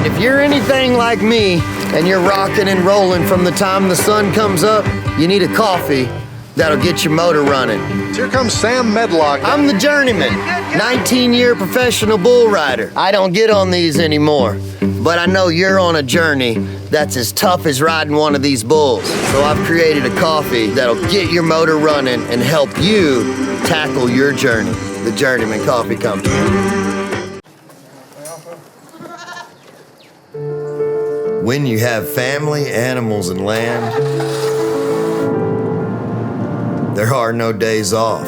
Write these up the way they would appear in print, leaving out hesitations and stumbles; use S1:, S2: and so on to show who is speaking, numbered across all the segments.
S1: If you're anything like me and you're rocking and rolling from the time the sun comes up, you need a coffee that'll get your motor running.
S2: Here comes Sam Medlock.
S1: I'm the journeyman, 19-year professional bull rider. I don't get on these anymore, but I know you're on a journey that's as tough as riding one of these bulls. So I've created a coffee that'll get your motor running and help you tackle your journey. The Journeyman Coffee Company. When you have family, animals, and land, there are no days off.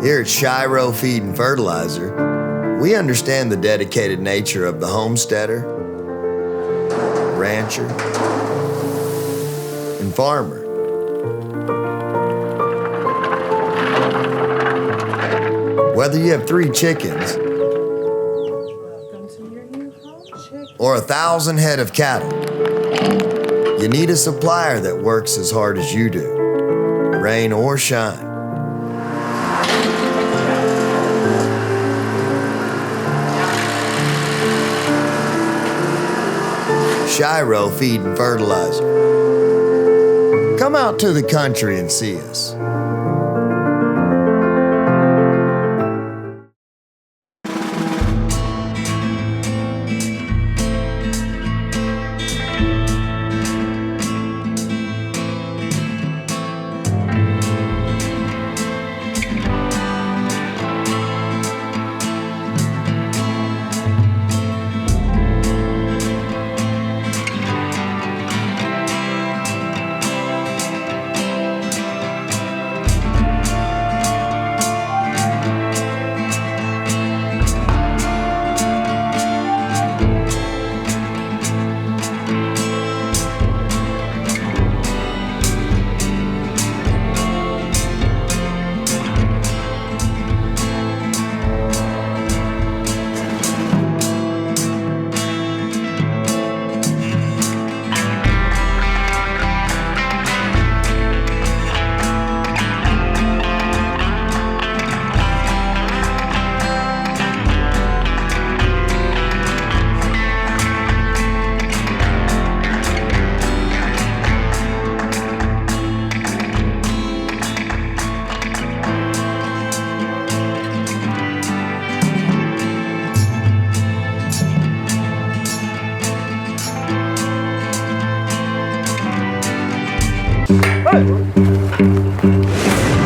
S1: Here at Shiro Feed and Fertilizer, we understand the dedicated nature of the homesteader, rancher, and farmer. Whether you have 3 chickens or 1,000 head of cattle, you need a supplier that works as hard as you do, rain or shine. Shiro Feed and Fertilizer. Come out to the country and see us.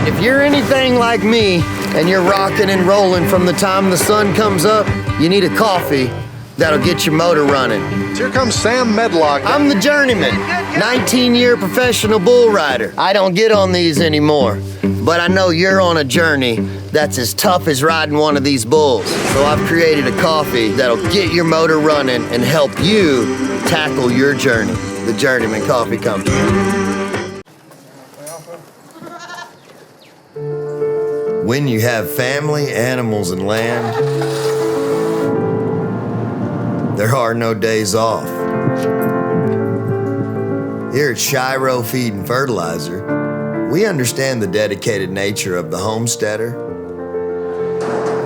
S1: If you're anything like me and you're rocking and rolling from the time the sun comes up, you need a coffee that'll get your motor running.
S2: Here comes Sam Medlock.
S1: I'm the journeyman, 19-year professional bull rider. I don't get on these anymore, but I know you're on a journey that's as tough as riding one of these bulls. So I've created a coffee that'll get your motor running and help you tackle your journey. The Journeyman Coffee Company. When you have family, animals, and land, there are no days off. Here at Shiro Feed and Fertilizer, we understand the dedicated nature of the homesteader,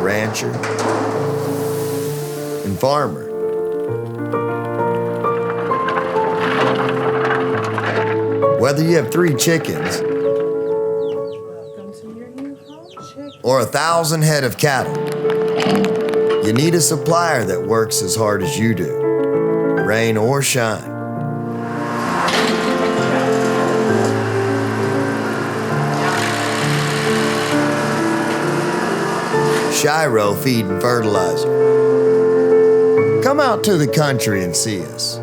S1: rancher, and farmer. Whether you have 3 chickens or 1,000 head of cattle, you need a supplier that works as hard as you do, rain or shine. Shiro Feed and Fertilizer. Come out to the country and see us.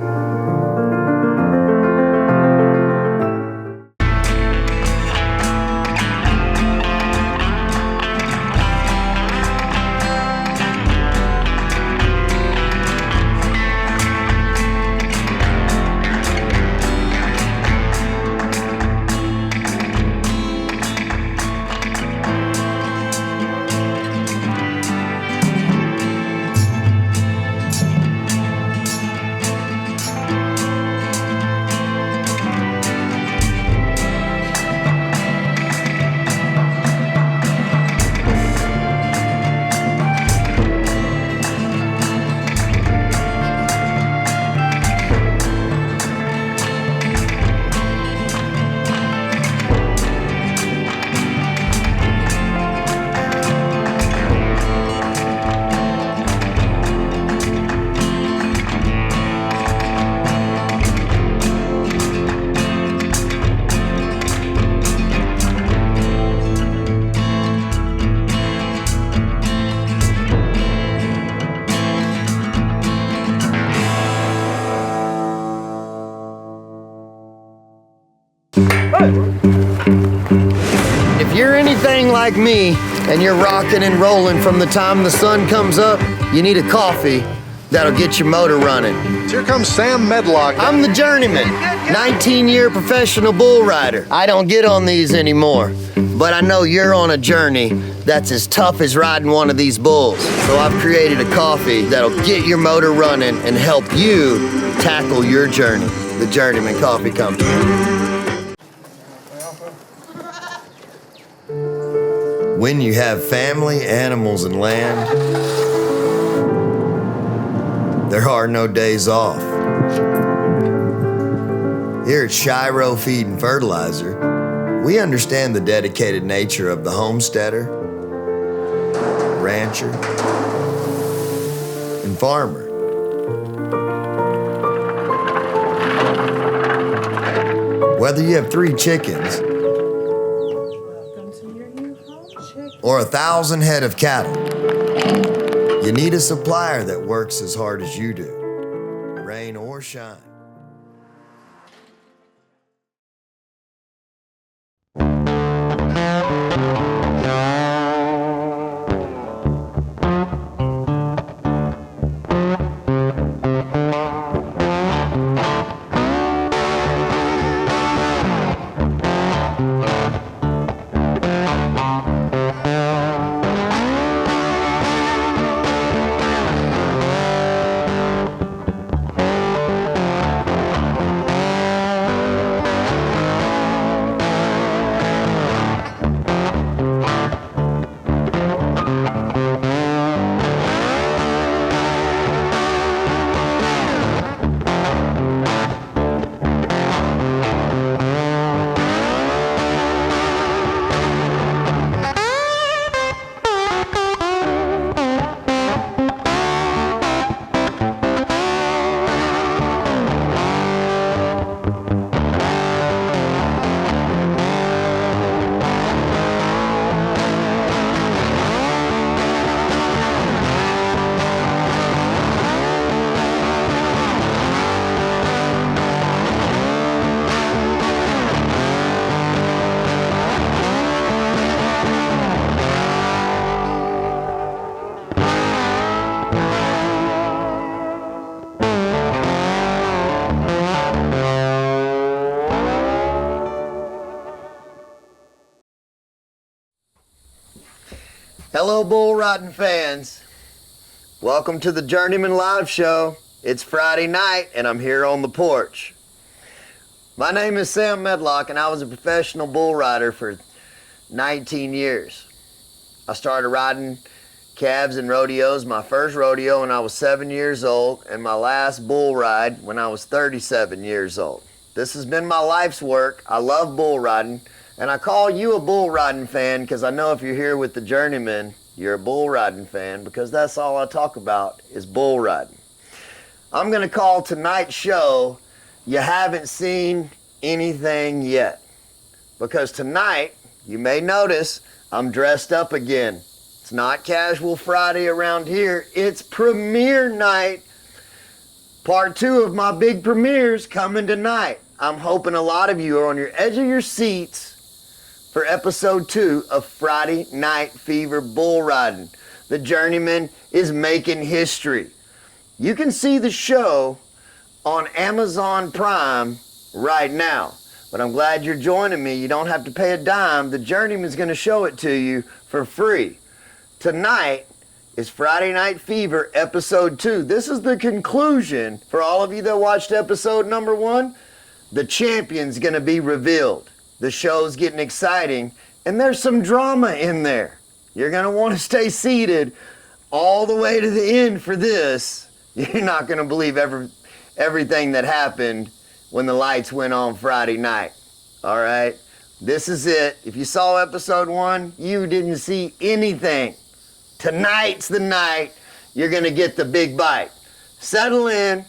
S1: you're anything like me and you're rocking and rolling from the time the sun comes up, you need a coffee that'll get your motor running.
S2: Here comes Sam Medlock.
S1: I'm the journeyman, 19-year professional bull rider. I don't get on these anymore, but I know you're on a journey that's as tough as riding one of these bulls. So I've created a coffee that'll get your motor running and help you tackle your journey. The Journeyman Coffee Company. When you have family, animals, and land, there are no days off. Here at Shiro Feed and Fertilizer, we understand the dedicated nature of the homesteader, rancher, and farmer. Whether you have 3 chickens or 1,000 head of cattle, you need a supplier that works as hard as you do, rain or shine. Hello, bull riding fans. Welcome to the Journeyman Live Show. It's Friday night and I'm here on the porch. My name is Sam Medlock and I was a professional bull rider for 19 years. I started riding calves and rodeos, my first rodeo when I was 7 years old and my last bull ride when I was 37 years old. This has been my life's work. I love bull riding. And I call you a bull riding fan because I know if you're here with the Journeyman, you're a bull riding fan because that's all I talk about is bull riding. I'm going to call tonight's show, You Haven't Seen Anything Yet. Because tonight, you may notice, I'm dressed up again. It's not Casual Friday around here. It's premiere night. Part 2 of my big premieres coming tonight. I'm hoping a lot of you are on your edge of your seats for episode 2 of Friday Night Fever Bull Riding. The Journeyman is making history. You can see the show on Amazon Prime right now. But I'm glad you're joining me. You don't have to pay a dime. The Journeyman's going to show it to you for free. Tonight is Friday Night Fever episode 2. This is the conclusion for all of you that watched episode number 1. The champion's going to be revealed. The show's getting exciting, and there's some drama in there. You're going to want to stay seated all the way to the end for this. You're not going to believe everything that happened when the lights went on Friday night. All right? This is it. If you saw episode 1, you didn't see anything. Tonight's the night you're going to get the big bite. Settle in,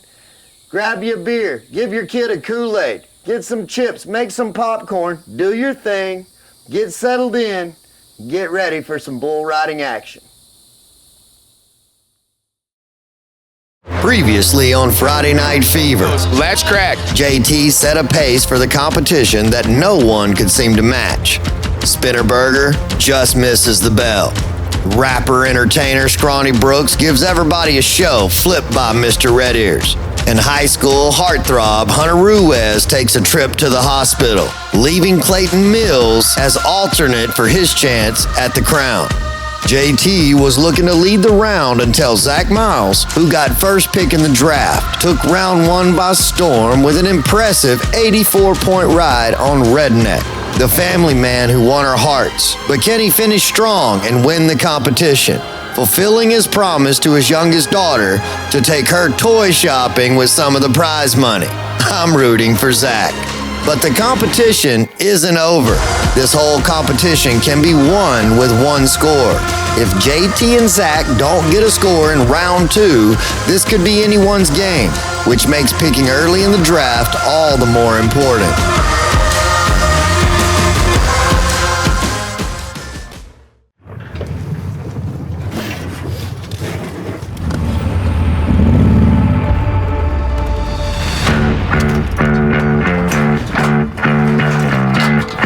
S1: grab you a beer, give your kid a Kool-Aid. Get some chips, make some popcorn, do your thing, get settled in, get ready for some bull riding action. Previously on Friday Night Fever.
S3: Let's crack.
S1: JT set a pace for the competition that no one could seem to match. Spinnerberger just misses the bell. Rapper entertainer Scrawny Brooks gives everybody a show flipped by Mr. Red Ears. And high school heartthrob Hunter Ruiz takes a trip to the hospital, leaving Clayton Mills as alternate for his chance at the crown. JT was looking to lead the round until Zach Miles, who got first pick in the draft, took round one by storm with an impressive 84-point ride on Redneck, the family man who won our hearts. But can he finish strong and win the competition, fulfilling his promise to his youngest daughter to take her toy shopping with some of the prize money? I'm rooting for Zach. But the competition isn't over. This whole competition can be won with one score. If JT and Zach don't get a score in round two, this could be anyone's game, which makes picking early in the draft all the more important.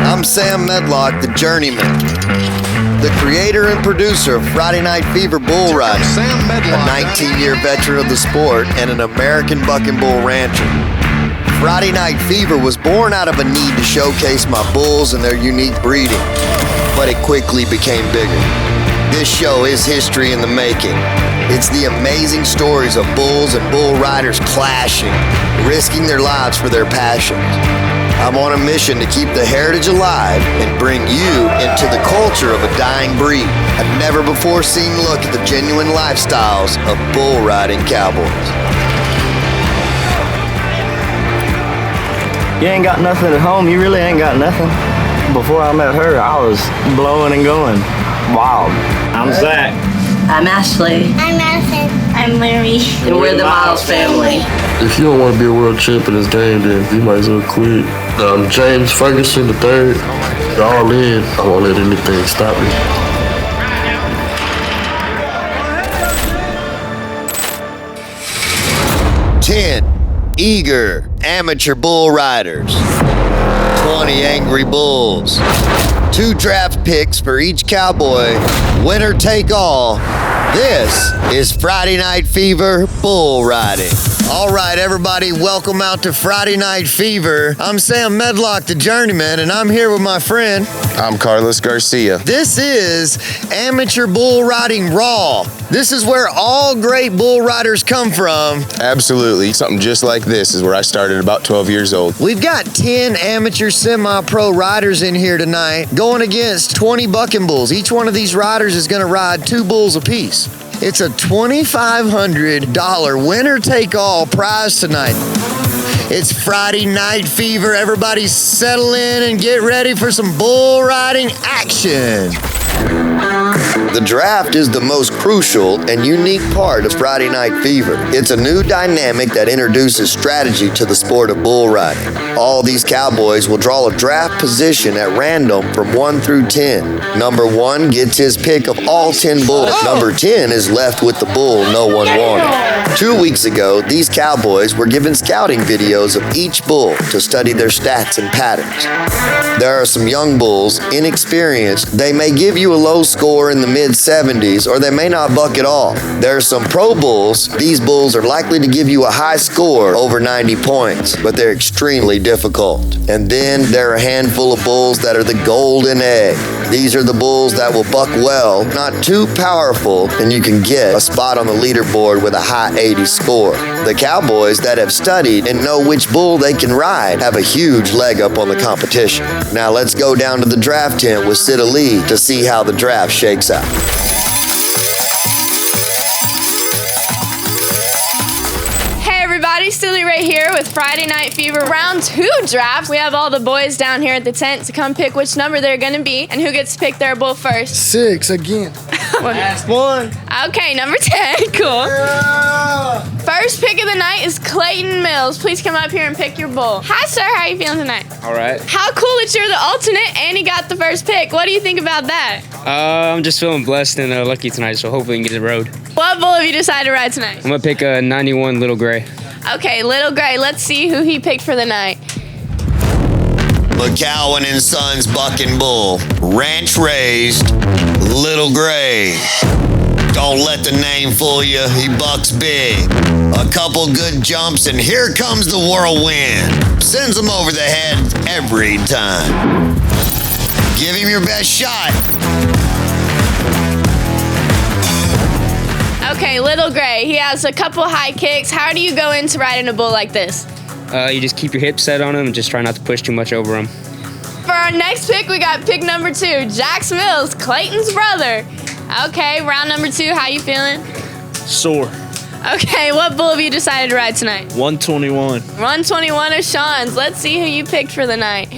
S1: I'm Sam Medlock, the journeyman, the creator and producer of Friday Night Fever Bull Riding,
S2: Sam Medlock.
S1: a 19-year veteran of the sport and an American buck and bull rancher. Friday Night Fever was born out of a need to showcase my bulls and their unique breeding, but it quickly became bigger. This show is history in the making. It's the amazing stories of bulls and bull riders clashing, risking their lives for their passions. I'm on a mission to keep the heritage alive and bring you into the culture of a dying breed. I've never before seen look at the genuine lifestyles of bull riding cowboys.
S3: You ain't got nothing at home, you really ain't got nothing. Before I met her, I was blowing and going wild. I'm Zach.
S4: I'm Ashley.
S5: I'm Madison.
S4: I'm Larry. And we're the Miles family.
S6: If you don't want to be a world champ in this game, then you might as well quit. James Ferguson III, all in. I won't let anything stop me.
S1: Ten eager amateur bull riders. 20 angry bulls. 2 draft picks for each cowboy. Winner take all. This is Friday Night Fever Bull Riding. All right, everybody, welcome out to Friday Night Fever. I'm Sam Medlock, the journeyman, and I'm here with my friend.
S7: I'm Carlos Garcia.
S1: This is Amateur Bull Riding Raw. This is where all great bull riders come from.
S7: Absolutely. Something just like this is where I started about 12 years old.
S1: We've got 10 amateur semi-pro riders in here tonight going against 20 bucking bulls. Each one of these riders is going to ride 2 bulls apiece. It's a $2,500 winner-take-all prize tonight. It's Friday Night Fever. Everybody settle in and get ready for some bull riding action. The draft is the most crucial and unique part of Friday Night Fever. It's a new dynamic that introduces strategy to the sport of bull riding. All these cowboys will draw a draft position at random from 1 through 10. Number 1 gets his pick of all 10 bulls. Number 10 is left with the bull no one wanted. 2 weeks ago, these cowboys were given scouting videos of each bull to study their stats and patterns. There are some young bulls, inexperienced. They may give you a low score in the mid-70s, or they may not buck at all. There are some pro bulls. These bulls are likely to give you a high score, over 90 points, but they're extremely difficult. And then there are a handful of bulls that are the golden egg. These are the bulls that will buck well, not too powerful, and you can get a spot on the leaderboard with a high 80 score. The cowboys that have studied and know which bull they can ride have a huge leg up on the competition. Now let's go down to the draft tent with Sid Ali to see how the draft shakes out.
S8: Hey everybody, Silly right here with Friday Night Fever Round 2 draft. We have all the boys down here at the tent to come pick which number they're gonna be and who gets to pick their bull first.
S2: 6 again.
S3: Last one.
S8: Okay, number 10, cool. First pick of the night is Clayton Mills. Please come up here and pick your bull. Hi sir, how are you feeling tonight?
S9: All right.
S8: How cool that you're the alternate and you got the first pick. What do you think about that?
S9: I'm just feeling blessed and lucky tonight, so hopefully we can get the road.
S8: What bull have you decided to ride tonight?
S9: I'm gonna pick a 91 Little Gray.
S8: Okay, Little Gray, let's see who he picked for the night.
S1: McCowan and Sons Bucking Bull, ranch raised, Little Gray. Don't let the name fool you, he bucks big. A couple good jumps and here comes the whirlwind. Sends him over the head every time. Give him your best shot.
S8: Okay, Little Gray, he has a couple high kicks. How do you go into riding a bull like this?
S9: You just keep your hips set on him and just try not to push too much over him.
S8: For our next pick, we got pick number 2, Jax Mills, Clayton's brother. Okay, round number 2, how you feeling?
S5: Sore.
S8: Okay, what bull have you decided to ride tonight?
S5: 121.
S8: 121 of Sean's. Let's see who you picked for the night.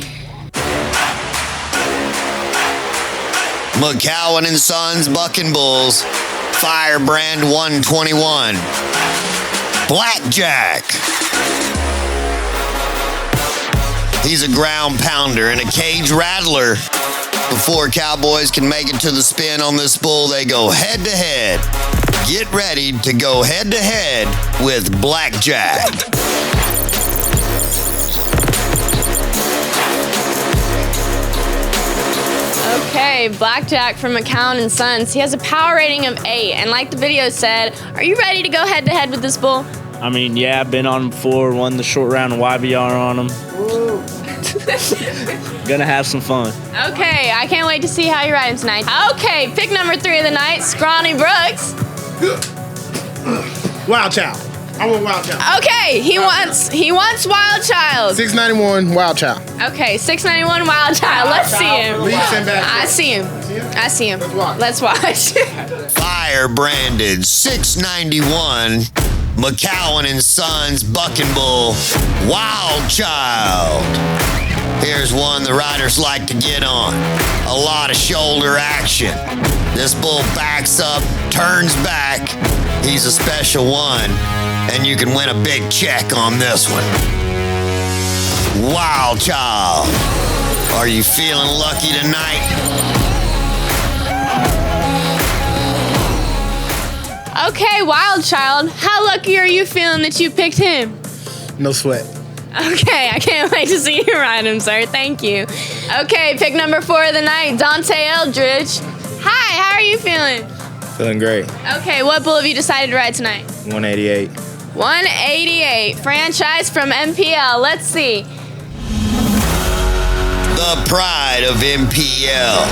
S1: McCowan and Sons Bucking Bulls, Firebrand 121. Blackjack. He's a ground pounder and a cage rattler. Before cowboys can make it to the spin on this bull, they go head to head. Get ready to go head to head with Blackjack.
S8: Okay, Blackjack from McCowan and Sons. He has a power rating of 8, and like the video said, are you ready to go head to head with this bull?
S5: I mean, yeah, I've been on him before, won the short round YBR on him. Gonna have some fun.
S8: Okay, I can't wait to see how you're riding tonight. Okay, pick number 3 of the night, Scrawny Brooks.
S10: Wild Child. I want Wild Child.
S8: Okay, he wants Wild Child.
S10: 691 Wild Child.
S8: Okay, 691 Wild Child. Let's see him. I see him. I see him. Let's watch.
S1: Fire branded 691 McCowan and Sons Bucking Bull Wild Child. Here's one the riders like to get on. A lot of shoulder action. This bull backs up, turns back. He's a special one, and you can win a big check on this one. Wild Child. Are you feeling lucky tonight?
S8: Okay, Wild Child, how lucky are you feeling that you picked him?
S10: No sweat.
S8: Okay, I can't wait to see you ride him, sir. Thank you. Okay, pick number 4 of the night, Dante Eldridge. Hi, how are you feeling?
S11: Feeling great.
S8: Okay, what bull have you decided to ride tonight?
S11: 188.
S8: 188, franchise from MPL. Let's see.
S1: The pride of MPL,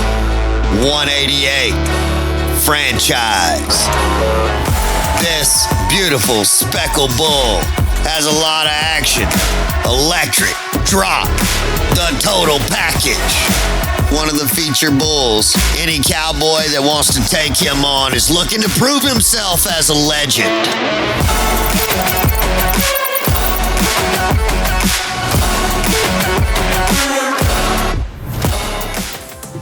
S1: 188, franchise. This beautiful speckled bull has a lot of action. Electric, drop, the total package. One of the feature bulls. Any cowboy that wants to take him on is looking to prove himself as a legend.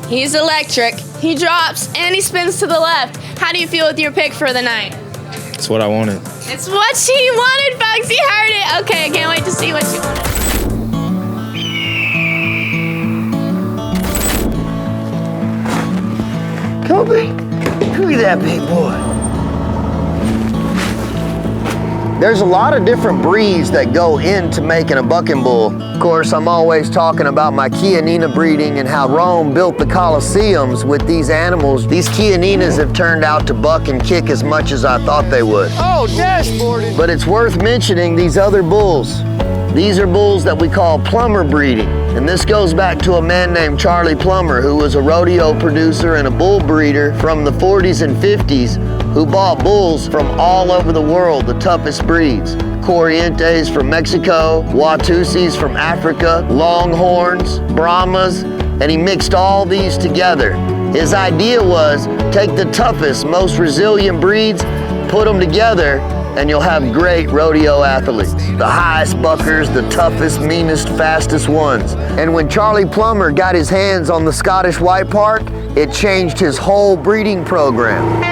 S8: He's electric, he drops, and he spins to the left. How do you feel with your pick for the night?
S11: It's what I wanted.
S8: It's what she wanted, Bugs. You heard it. Okay, I can't wait to see what she wanted.
S1: Kobe, look at that big boy. There's a lot of different breeds that go into making a bucking bull. Of course, I'm always talking about my Chianina breeding and how Rome built the Colosseums with these animals. These Chianinas have turned out to buck and kick as much as I thought they would.
S2: Oh, dashboarding.
S1: But it's worth mentioning these other bulls. These are bulls that we call plumber breeding. And this goes back to a man named Charlie Plummer, who was a rodeo producer and a bull breeder from the 40s and 50s, who bought bulls from all over the world, the toughest breeds. Corrientes from Mexico, Watusis from Africa, Longhorns, Brahmas, and he mixed all these together. His idea was take the toughest, most resilient breeds, put them together, and you'll have great rodeo athletes. The highest buckers, the toughest, meanest, fastest ones. And when Charlie Plummer got his hands on the Scottish White Park, it changed his whole breeding program.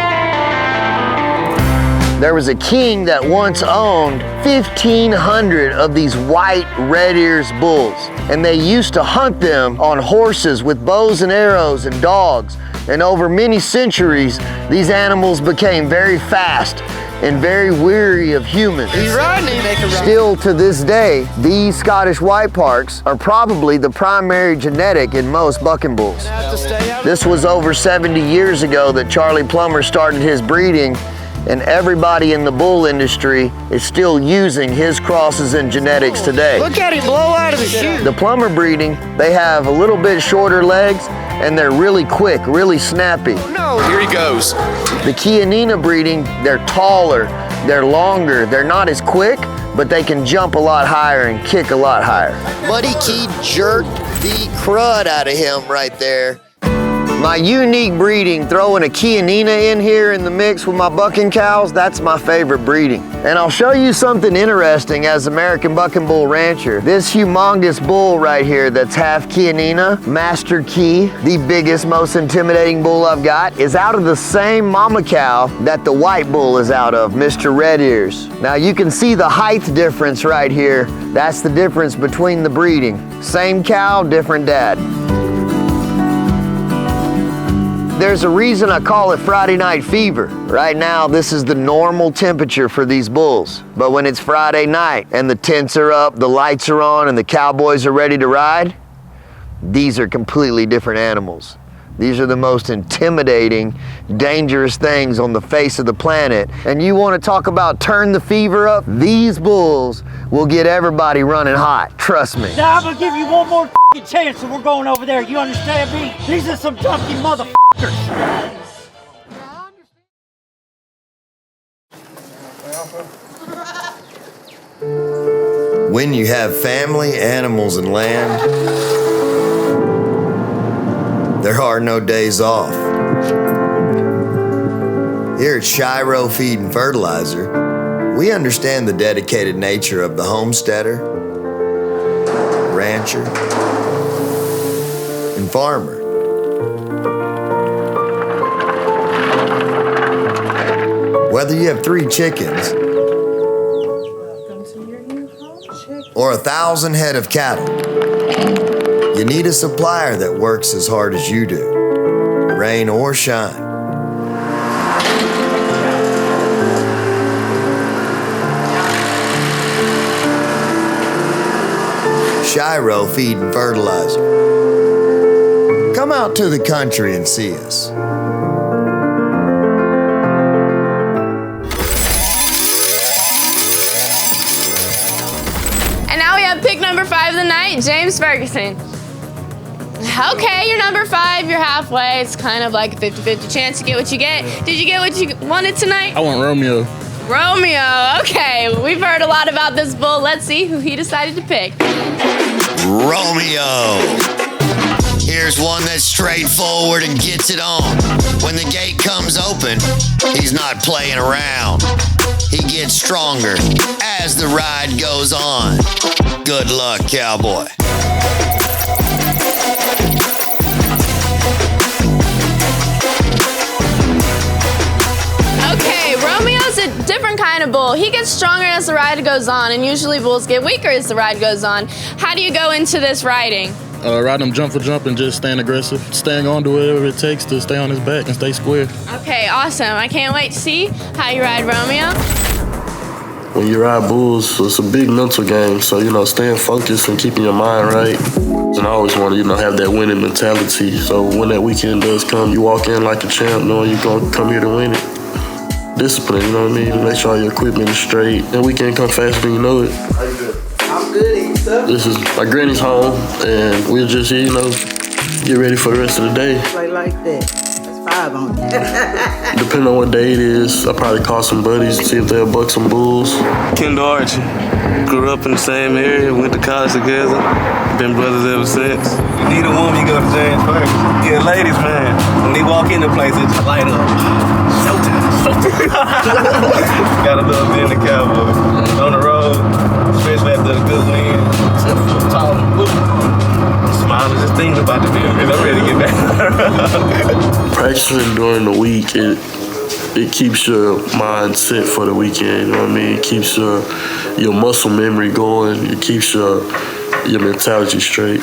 S1: There was a king that once owned 1,500 of these white red ears bulls, and they used to hunt them on horses with bows and arrows and dogs. And over many centuries, these animals became very fast and very weary of humans. Still to this day, these Scottish White Parks are probably the primary genetic in most bucking bulls. This was over 70 years ago that Charlie Plummer started his breeding, and everybody in the bull industry is still using his crosses and genetics today.
S3: Look at him blow out of his shoe.
S1: The Plummer breeding, they have a little bit shorter legs and they're really quick, really snappy.
S7: Here he goes.
S1: The Chianina breeding, they're taller, they're longer, they're not as quick, but they can jump a lot higher and kick a lot higher. Muddy Key jerked the crud out of him right there. My unique breeding, throwing a Chianina in here in the mix with my bucking cows, that's my favorite breeding. And I'll show you something interesting as American Bucking Bull Rancher. This humongous bull right here that's half Chianina, Master Key, the biggest, most intimidating bull I've got, is out of the same mama cow that the white bull is out of, Mr. Red Ears. Now you can see the height difference right here. That's the difference between the breeding. Same cow, different dad. There's a reason I call it Friday night fever. Right now, this is the normal temperature for these bulls. But when it's Friday night and the tents are up, the lights are on, and the cowboys are ready to ride, these are completely different animals. These are the most intimidating, dangerous things on the face of the planet. And you want to talk about turn the fever up? These bulls will get everybody running hot, trust me.
S12: Now I'm gonna give you one more chance and we're going over there, you understand me? These are some toughy motherfuckers.
S1: When you have family, animals, and land, there are no days off. Here at Shiro Feed and Fertilizer, we understand the dedicated nature of the homesteader, rancher, and farmer. Whether you have 3 chickens or 1,000 head of cattle, you need a supplier that works as hard as you do, rain or shine. Shiro Feed and Fertilizer. Come out to the country and see us.
S8: And now we have pick number 5 of the night, James Ferguson. Okay, you're number 5, you're halfway. It's kind of like a 50-50 chance to get what you get. Did you get what you wanted tonight?
S11: I want Romeo.
S8: Romeo, okay. We've heard a lot about this bull. Let's see who he decided to pick.
S1: Romeo. Here's one that's straightforward and gets it on. When the gate comes open, he's not playing around. He gets stronger as the ride goes on. Good luck, cowboy.
S8: Okay, Romeo's a different kind of bull. He gets stronger as the ride goes on, and usually bulls get weaker as the ride goes on. How do you go into this riding?
S11: Ride him jump for jump and just staying aggressive. Staying on to whatever it takes to stay on his back and stay square.
S8: Okay, awesome. I can't wait to see how you ride Romeo.
S6: When you ride bulls, it's a big mental game. So, staying focused and keeping your mind right. And I always want to, have that winning mentality. So when that weekend does come, you walk in like a champ knowing you're going to come here to win it. Discipline, you know what I mean? Make sure all your equipment is straight. And weekend come faster than you know it.
S3: I'm good,
S6: This is my granny's home, and we'll just here, get ready for the rest of the day.
S13: Play like that. That's 5 on you.
S6: Depending on what day it is, I'll probably call some buddies and see if they'll buck some bulls.
S14: Kendall Archie. Grew up in the same area, went to college together. Been brothers ever since. You need a woman, you go to James first. Yeah, ladies, man. When they walk into places, just light up. Showtime. Got a little bit in the cowboy. On the road, especially after a good win. Smiling, just thinking about the deal, because I'm ready to get back.
S6: Practicing during the week, it keeps your mind set for the weekend, you know what I mean? It keeps your muscle memory going. It keeps your mentality straight.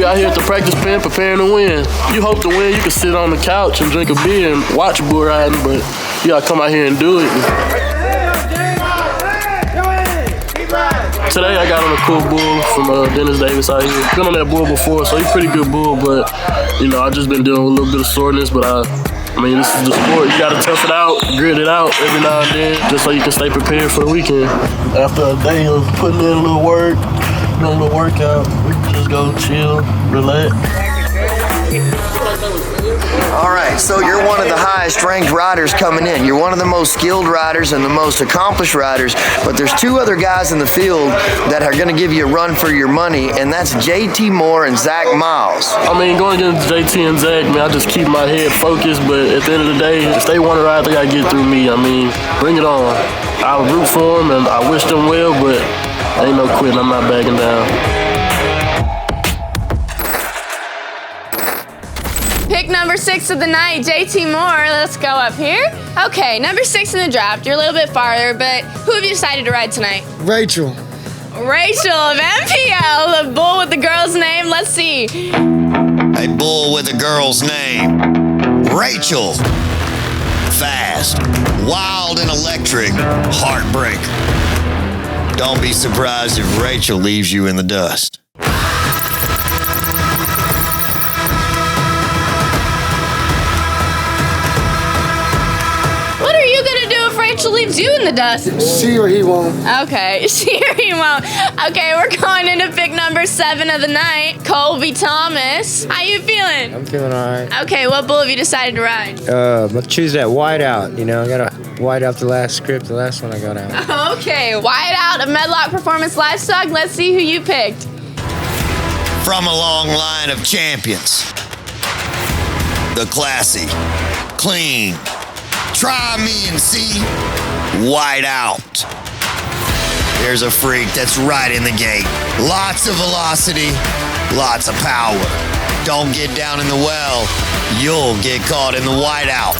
S6: We out here at the practice pen preparing to win. You hope to win, you can sit on the couch and drink a beer and watch bull riding, but you gotta come out here and do it. Today I got on a cool bull from Dennis Davis out here. Been on that bull before, so he's a pretty good bull, but you know, I just been dealing with a little bit of soreness, but I mean, this is the sport. You gotta tough it out, grit it out every now and then, just so you can stay prepared for the weekend. After a day of putting in a little work, doing a little workout, we can just go chill, relax.
S1: All right, so you're one of the highest ranked riders coming in. You're one of the most skilled riders and the most accomplished riders, but there's two other guys in the field that are gonna give you a run for your money, and that's JT Moore and Zach Miles.
S6: I mean, going against JT and Zach, man, I just keep my head focused, but at the end of the day, if they want to ride, they gotta get through me. I mean, bring it on. I root for them and I wish them well, but ain't no quitting, I'm not backing down.
S8: Pick number 6 of the night, JT Moore. Let's go up here. Okay, number 6 in the draft. You're a little bit farther, but who have you decided to ride tonight?
S10: Rachel.
S8: Rachel of MPL, the bull with the girl's name. Let's see.
S1: A bull with a girl's name. Rachel. Fast, wild and electric, heartbreaker. Don't be surprised if Rachel leaves you in the dust.
S8: What are you gonna do if Rachel leaves you in the dust?
S10: See or he won't.
S8: Okay, see or he won't. Okay, we're going into pick number 7 of the night, Colby Thomas. How you feeling?
S15: I'm feeling all right.
S8: Okay, what bull have you decided to ride?
S15: Let's choose that white out. You know, I got to white out the last script, the last one I got out.
S8: Okay, wide out of Medlock Performance Livestock. Let's see who you picked.
S1: From a long line of champions. The classy, clean, try me and see, white out. There's a freak that's right in the gate. Lots of velocity, lots of power. Don't get down in the well, you'll get caught in the white out.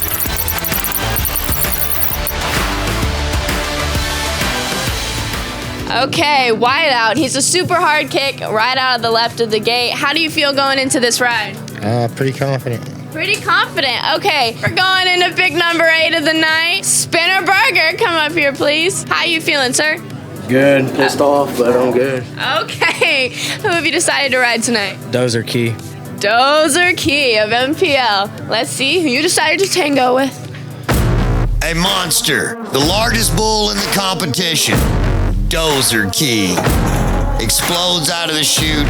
S8: Okay, wide out. He's a super hard kick right out of the left of the gate. How do you feel going into this ride?
S15: Pretty confident.
S8: Pretty confident. Okay, we're going into pick number 8 of the night. Spinner Burger, come up here, please. How you feeling, sir?
S15: Good. Pissed off, but I'm good.
S8: Okay, who have you decided to ride tonight?
S15: Dozer Key.
S8: Dozer Key of MPL. Let's see who you decided to tango with.
S1: A monster, the largest bull in the competition. Dozer Key. Explodes out of the chute.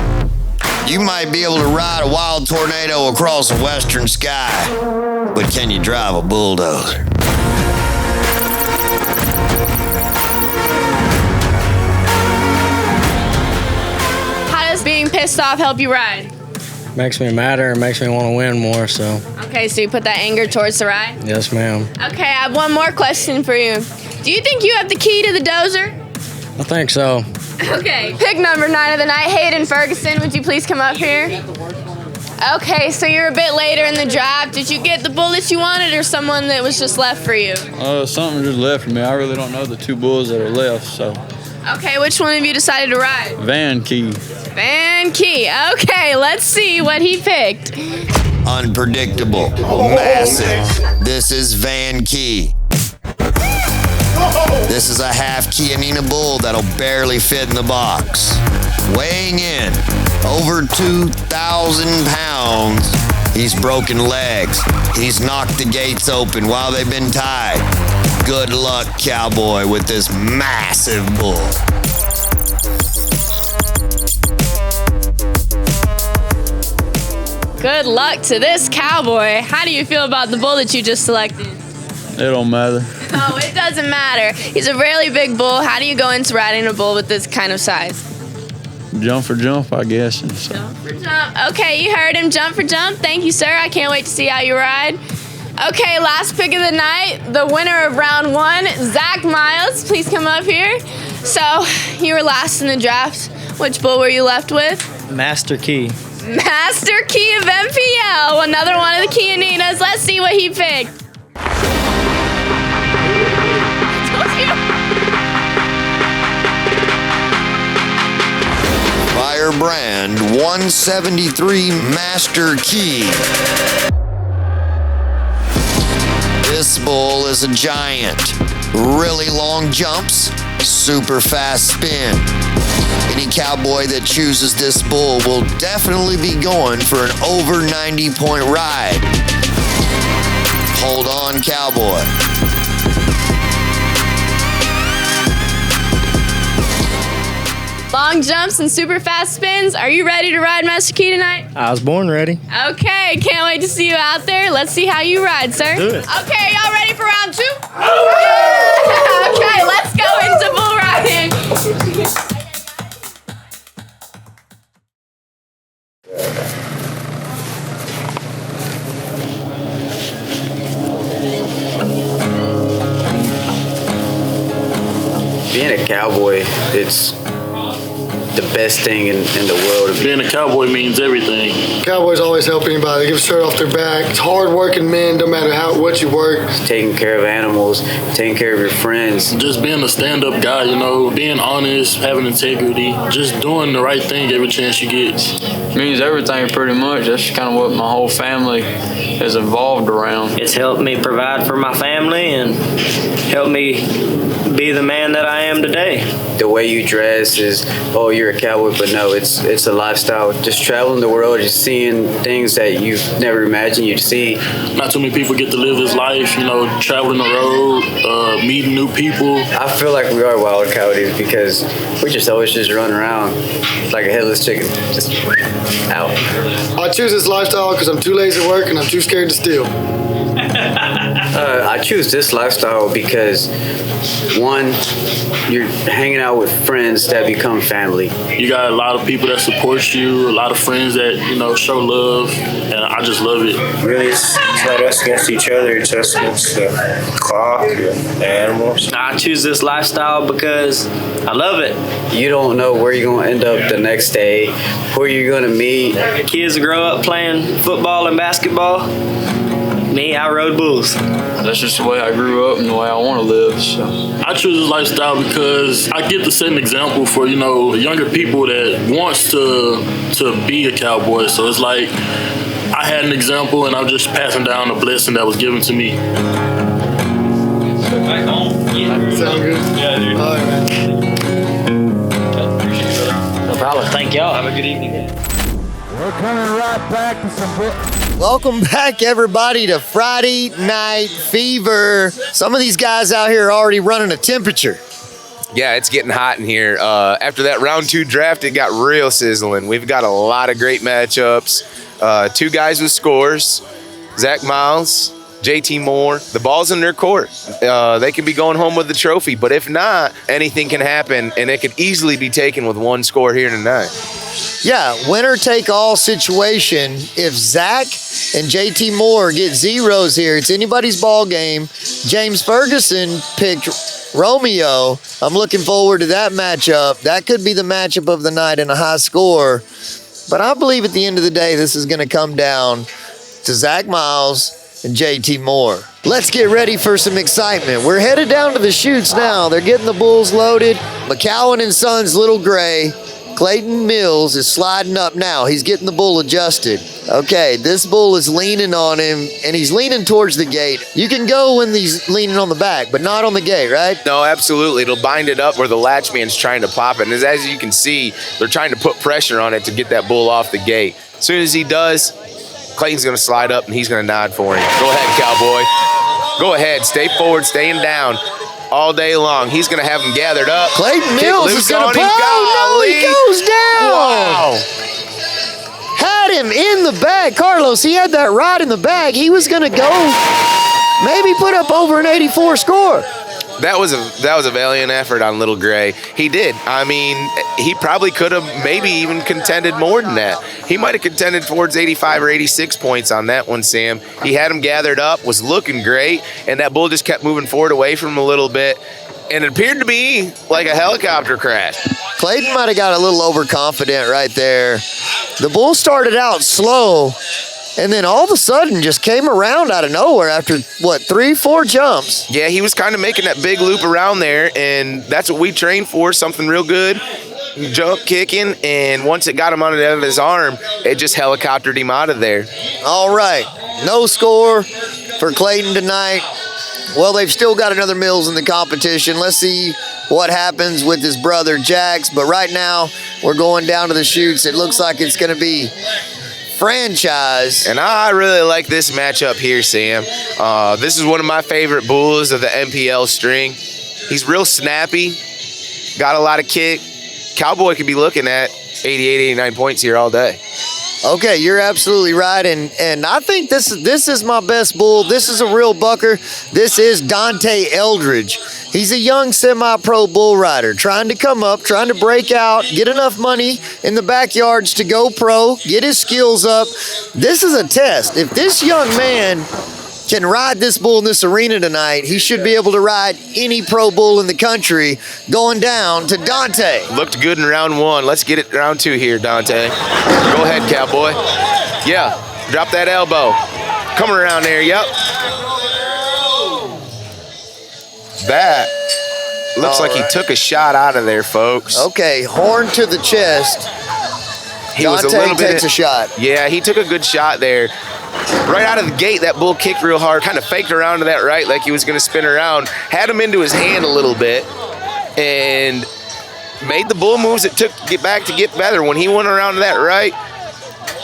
S1: You might be able to ride a wild tornado across the western sky, but can you drive a bulldozer?
S8: How does being pissed off help you ride?
S15: Makes me madder and makes me want to win more, so.
S8: Okay, so you put that anger towards the ride?
S15: Yes, ma'am.
S8: Okay, I have one more question for you. Do you think you have the key to the dozer?
S15: I think so.
S8: Okay, pick number 9 of the night, Hayden Ferguson. Would you please come up here? Okay, so you're a bit later in the draft. Did you get the bullets you wanted or someone that was just left for you?
S16: Something just left for me. I really don't know the 2 bulls that are left, so.
S8: Okay, which one have you decided to ride?
S16: Van Key.
S8: Van Key. Okay, let's see what he picked.
S1: Unpredictable, massive. This is Van Key. This is a half Chianina bull that'll barely fit in the box. Weighing in over 2,000 pounds. He's broken legs. He's knocked the gates open while they've been tied. Good luck, cowboy, with this massive bull.
S8: Good luck to this cowboy. How do you feel about the bull that you just selected?
S16: It don't matter.
S8: Oh, it doesn't matter. He's a really big bull. How do you go into riding a bull with this kind of size?
S16: Jump for jump, I guess. So.
S8: Jump for jump. Okay, you heard him. Jump for jump. Thank you, sir. I can't wait to see how you ride. Okay, last pick of the night, the winner of round 1, Zach Miles. Please come up here. So, you were last in the draft. Which bull were you left with?
S15: Master Key.
S8: Master Key of MPL. Another one of the Chianinas. Let's see what he picked.
S1: Firebrand 173 Master Key. This bull is a giant. Really long jumps, super fast spin. Any cowboy that chooses this bull will definitely be going for an over 90-point ride. Hold on, cowboy.
S8: Long jumps and super fast spins. Are you ready to ride Master Key tonight?
S3: I was born ready.
S8: Okay, can't wait to see you out there. Let's see how you ride, sir.
S3: Do it.
S8: Okay, y'all ready for round 2? Okay, let's go into bull riding.
S17: Being a cowboy, it's the best thing in the world.
S11: Being a cowboy means everything.
S18: Cowboys always help anybody. They give a shirt off their back. It's hard-working men, no matter what you work.
S17: Taking care of animals, taking care of your friends.
S11: Just being a stand-up guy, you know, being honest, having integrity, just doing the right thing every chance you get.
S16: Means everything pretty much. That's kind of what my whole family has evolved around.
S12: It's helped me provide for my family and helped me be the man that I am today.
S17: The way you dress is, oh, you're a cowboy, but no, it's a lifestyle. Just traveling the world, just seeing things that you've never imagined you'd see.
S11: Not too many people get to live this life, you know, traveling the road, meeting new people.
S17: I feel like we are wild coyotes because we just always just run around like a headless chicken, just out.
S18: I choose this lifestyle because I'm too lazy to work and I'm too scared to steal.
S17: I choose this lifestyle because, one, you're hanging out with friends that become family.
S11: You got a lot of people that support you, a lot of friends that, you know, show love, and I just love it.
S19: Really, it's not us against each other, it's us against the clock, the animals.
S12: I choose this lifestyle because I love it.
S17: You don't know where you're going to end up the next day, who you're going to meet.
S12: Kids grow up playing football and basketball. Me, I rode bulls.
S16: That's just the way I grew up and the way I want to live. So
S11: I choose this lifestyle because I get to set an example for, you know, younger people that wants to be a cowboy. So it's like I had an example and I'm just passing down a blessing that was given to me.
S18: So back home. Sound good?
S12: Yeah, dude.
S18: All right, man.
S12: Appreciate it, brother. No problem. Thank y'all. Have a good evening.
S1: We're coming right back to some Welcome back, everybody, to Friday Night Fever. Some of these guys out here are already running a temperature.
S7: Yeah, it's getting hot in here. After that round 2 draft, it got real sizzling. We've got a lot of great matchups. 2 guys with scores, Zach Miles, JT Moore. The ball's in their court. They can be going home with the trophy, but if not, anything can happen, and it could easily be taken with 1 score here tonight.
S1: Yeah, winner-take-all situation. If Zach and JT Moore get zeros here, it's anybody's ball game. James Ferguson picked Romeo. I'm looking forward to that matchup. That could be the matchup of the night and a high score. But I believe at the end of the day, this is going to come down to Zach Miles and JT Moore. Let's get ready for some excitement. We're headed down to the chutes now. They're getting the bulls loaded. McCowan and Sons, Little Gray. Clayton Mills is sliding up now. He's getting the bull adjusted. Okay, this bull is leaning on him, and he's leaning towards the gate. You can go when he's leaning on the back, but not on the gate, right?
S7: No, absolutely. It'll bind it up where the latch man's trying to pop it. And as you can see, they're trying to put pressure on it to get that bull off the gate. As soon as he does, Clayton's going to slide up, and he's going to nod for him. Go ahead, cowboy. Go ahead. Stay forward, staying down all day long. He's going to have him gathered up.
S1: Clayton Mills is going to pop. Oh, no, he goes down.
S7: Wow.
S1: Had him in the bag. Carlos, he had that rod in the bag. He was going to go maybe put up over an 84 score.
S7: That was a valiant effort on Little Gray. He did. I mean, he probably could have maybe even contended more than that. He might have contended towards 85 or 86 points on that one, Sam. He had him gathered up, was looking great, and that bull just kept moving forward away from him a little bit, and it appeared to be like a helicopter crash.
S1: Clayton might have got a little overconfident right there. The bull started out slow, and then all of a sudden just came around out of nowhere after, 3-4 jumps?
S7: Yeah, he was kind of making that big loop around there, and that's what we train for, something real good. jump kicking, and once it got him on the end of his arm, it just helicoptered him out of there.
S1: All right, no score for Clayton tonight. Well, they've still got another Mills in the competition. Let's see what happens with his brother Jax. But right now, we're going down to the chutes. It looks like it's going to be Franchise.
S7: And I really like this matchup here, Sam. This is one of my favorite bulls of the MPL string. He's real snappy, got a lot of kick. Cowboy could be looking at 88, 89 points here all day.
S1: Okay, you're absolutely right, and I think this is my best bull. This is a real bucker. This is Dante Eldridge. He's a young semi-pro bull rider, trying to come up, trying to break out, get enough money in the backyards to go pro, get his skills up. This is a test. If this young man can ride this bull in this arena tonight, he should be able to ride any pro bull in the country. Going down to Dante.
S7: Looked good in round one. Let's get it round two here, Dante. Go ahead, Cowboy. Yeah, drop that elbow. Coming around there, yep. That looks like he took a shot out of there, folks.
S1: Okay, horn to the chest.
S7: He was a
S1: Dante
S7: little bit
S1: takes a shot.
S7: Yeah, he took a good shot there. Right out of the gate, that bull kicked real hard, kind of faked around to that right like he was going to spin around, had him into his hand a little bit, and made the bull moves it took to get back to get better. When he went around to that right,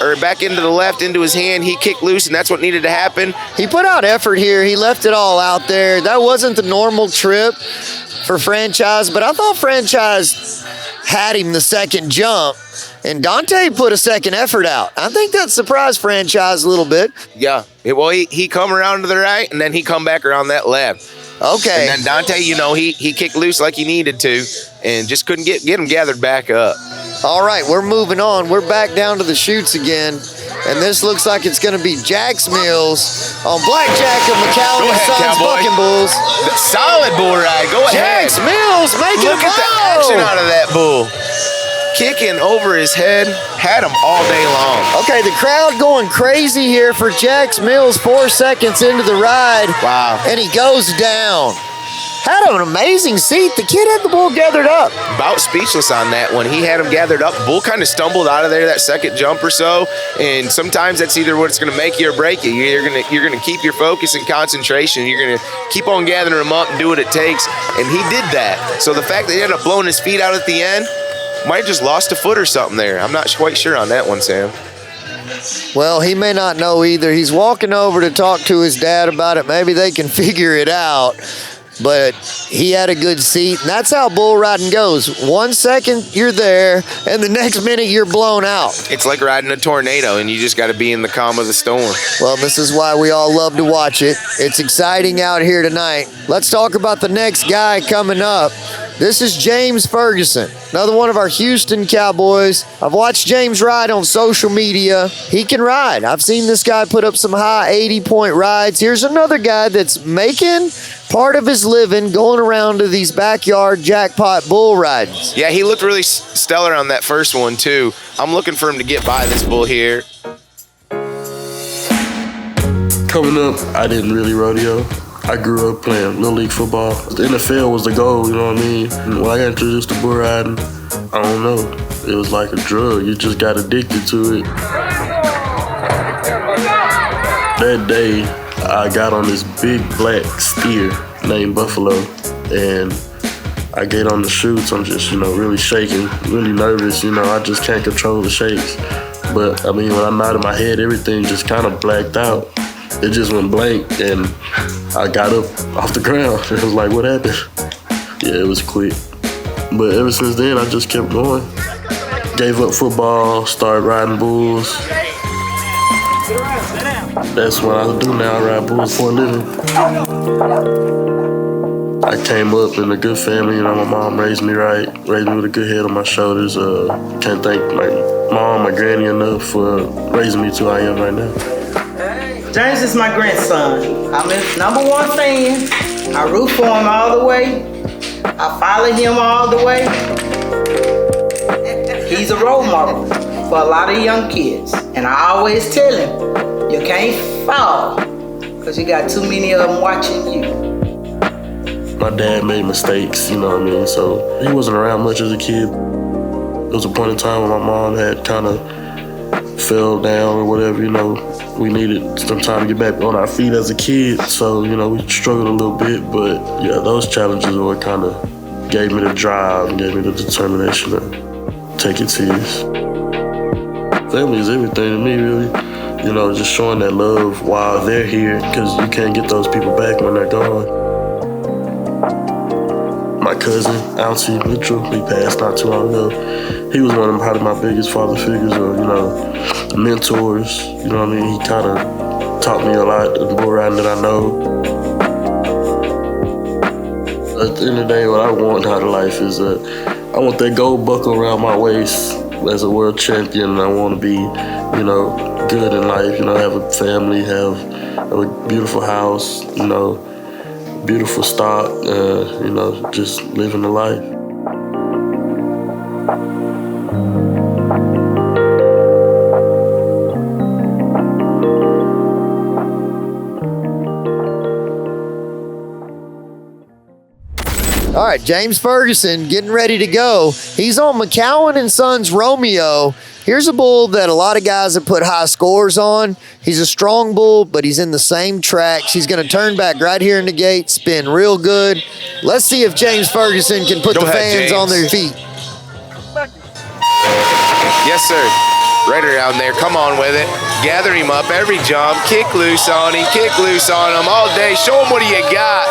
S7: or back into the left, into his hand, he kicked loose, and that's what needed to happen.
S1: He put out effort here. He left it all out there. That wasn't the normal trip for Franchise, but I thought Franchise had him the second jump, and Dante put a second effort out. I think that surprised Franchise a little bit.
S7: Yeah, well, he come around to the right, and then he come back around that left.
S1: Okay.
S7: And then Dante, you know, he kicked loose like he needed to, and just couldn't get him gathered back up.
S1: All right, we're moving on. We're back down to the chutes again, and this looks like it's going to be Jax Mills on Blackjack of McCallum and Sons Bucking Bulls.
S7: Solid bull ride. Go ahead.
S1: Jax Mills making
S7: Look at the action out of that bull. Kicking over his head, had him all day long.
S1: Okay, the crowd going crazy here for Jax Mills 4 seconds into the ride.
S7: Wow.
S1: And he goes down. Had an amazing seat. The kid had the bull gathered up.
S7: About speechless on that one. He had him gathered up. Bull kind of stumbled out of there that second jump or so, and sometimes that's either what's going to make you or break you. You're gonna keep your focus and concentration. You're going to keep on gathering him up and do what it takes, and he did that. So the fact that he ended up blowing his feet out at the end, might have just lost a foot or something there. I'm not quite sure on that one, Sam.
S1: Well, he may not know either. He's walking over to talk to his dad about it. Maybe they can figure it out. But he had a good seat, and that's how bull riding goes. 1 second, you're there, and the next minute, you're blown out.
S7: It's like riding a tornado, and you just got to be in the calm of the storm.
S1: Well, this is why we all love to watch it. It's exciting out here tonight. Let's talk about the next guy coming up. This is James Ferguson, another one of our Houston Cowboys. I've watched James ride on social media. He can ride. I've seen this guy put up some high 80-point rides. Here's another guy that's making part of his living going around to these backyard jackpot bull rides.
S7: Yeah, he looked really stellar on that first one, too. I'm looking for him to get by this bull here.
S6: Coming up, I didn't really rodeo. I grew up playing Little League football. The NFL was the goal, you know what I mean? And when I got introduced to bull riding, I don't know. It was like a drug. You just got addicted to it. That day, I got on this big black steer named Buffalo, and I get on the chutes. I'm just, really shaking, really nervous. I just can't control the shakes. But, I mean, when I nodded my head, everything just kind of blacked out. It just went blank, and I got up off the ground. It was like, what happened? Yeah, it was quick. But ever since then, I just kept going. Gave up football, started riding bulls. That's what I do now. I ride bulls for a living. I came up in a good family. My mom raised me right, raised me with a good head on my shoulders. Can't thank my mom, my granny enough for raising me to who I am right now.
S13: James is my grandson. I'm his #1 fan. I root for him all the way. I follow him all the way. He's a role model for a lot of young kids. And I always tell him, you can't fall because you got too many of them watching you.
S6: My dad made mistakes, you know what I mean? So he wasn't around much as a kid. There was a point in time when my mom had kind of fell down or whatever, you know. We needed some time to get back on our feet as a kid, so, you know, we struggled a little bit, but yeah, those challenges were what kind of gave me the drive and gave me the determination to take it serious. Family is everything to me, really. You know, just showing that love while they're here, because you can't get those people back when they're gone. My cousin, Alcie Mitchell, he passed not too long ago. He was one of probably my biggest father figures or, you know, mentors. You know what I mean? He kind of taught me a lot of the bull riding that I know. At the end of the day, what I want out of life is I want that gold buckle around my waist as a world champion. I want to be, you know, good in life, you know, have a family, have a beautiful house, you know, beautiful stock, you know, just living the life.
S1: All right, James Ferguson getting ready to go. He's on McCowan and Sons Romeo. Here's a bull that a lot of guys have put high scores on. He's a strong bull, but he's in the same tracks. He's going to turn back right here in the gate, spin real good. Let's see if James Ferguson can put the fans on their feet.
S7: Yes, sir. Right around there. Come on with it. Gather him up every jump. Kick loose on him. Kick loose on him all day. Show him what do you got.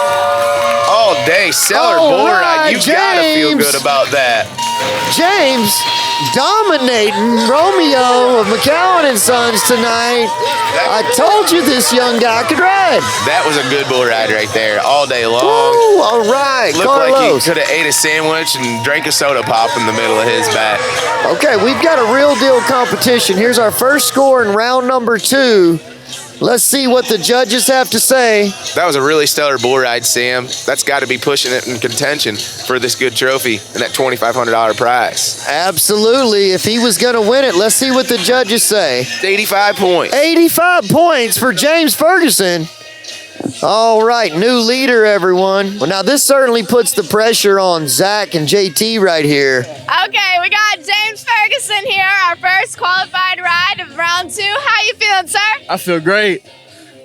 S7: All day. Stellar bull ride. You got to feel good about that.
S1: James dominating Romeo of McCowan and Sons tonight. I told you this young guy could ride.
S7: That was a good bull ride right there all day long.
S1: Ooh, all right,
S7: Looked
S1: Carlos.
S7: like he could have ate a sandwich and drank a soda pop in the middle of his back.
S1: Okay, we've got a real deal competition. Here's our first score in round number 2. Let's see what the judges have to say.
S7: That was a really stellar bull ride, Sam. That's got to be pushing it in contention for this good trophy and that $2,500 prize.
S1: Absolutely. If he was going to win it, let's see what the judges say.
S7: 85 points.
S1: 85 points for James Ferguson. All right, new leader, everyone. Well, now this certainly puts the pressure on Zach and JT right here.
S8: Okay, we got James Ferguson here, our first qualified ride of round 2. How you feeling, sir?
S20: I feel great.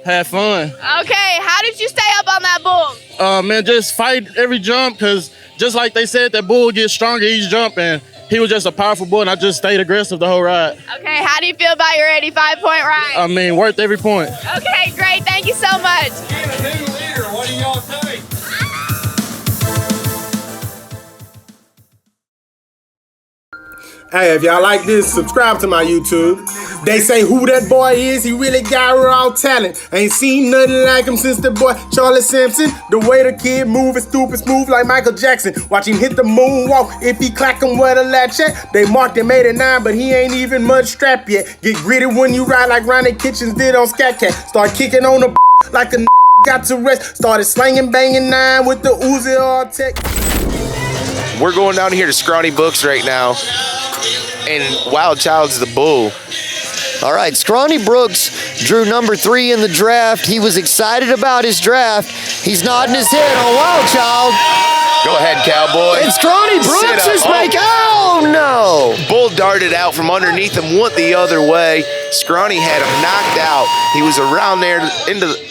S20: Had fun.
S8: Okay, how did you stay up on that bull?
S20: Man, just fight every jump, because just like they said, that bull gets stronger each jump, and he was just a powerful bull, and I just stayed aggressive the whole ride.
S8: Okay, how do you feel about your 85-point ride?
S20: I mean, worth every point.
S8: Okay, great. Thank you so much.
S20: What do y'all think?
S10: Hey, if y'all like this, subscribe to my YouTube. They say who that boy is, he really got raw talent. Ain't seen nothing like him since the boy Charlie Simpson. The way the kid move is stupid smooth like Michael Jackson. Watch him hit the moonwalk, if he clack him with a latch at. They marked him 89, but he ain't even much strapped yet. Get gritty when you ride like Ronnie Kitchens did on Scat Cat. Start kicking on the like a got to rest. Started slanging, banging 9 with the Uzi or Tech.
S7: We're going down here to Scrawny Books right now, and Wild Child's the bull.
S1: All right, Scrawny Brooks drew number 3 in the draft. He was excited about his draft. He's nodding his head on Wild Child.
S7: Go ahead, cowboy.
S1: And Scrawny Brooks is making, oh no!
S7: Bull darted out from underneath him, went the other way. Scrawny had him knocked out. He was around there,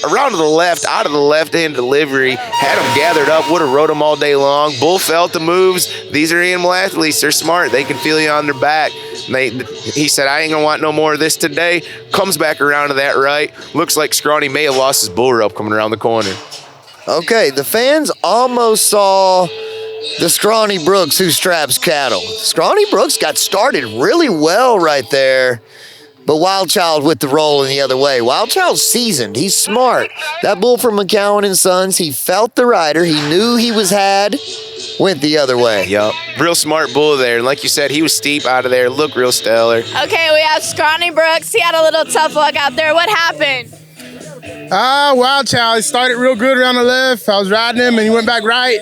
S7: around to the left, out of the left-hand delivery. Had him gathered up, would have rode him all day long. Bull felt the moves. These are animal athletes. They're smart. They can feel you on their back. He said, I ain't gonna want no more of this today. Comes back around to that right. Looks like Scrawny may have lost his bull rope coming around the corner.
S1: Okay, the fans almost saw the Scrawny Brooks who straps cattle. Scrawny Brooks got started really well right there, but Wild Child with the roll in the other way. Wild Child's seasoned. He's smart. That bull from McCowan and Sons, he felt the rider. He knew he was had, went the other way.
S7: Yup, real smart bull there. And like you said, he was steep out of there. Looked real stellar.
S8: Okay, we have Scrawny Brooks. He had a little tough luck out there. What happened?
S10: Wild Child, he started real good around the left. I was riding him and he went back right.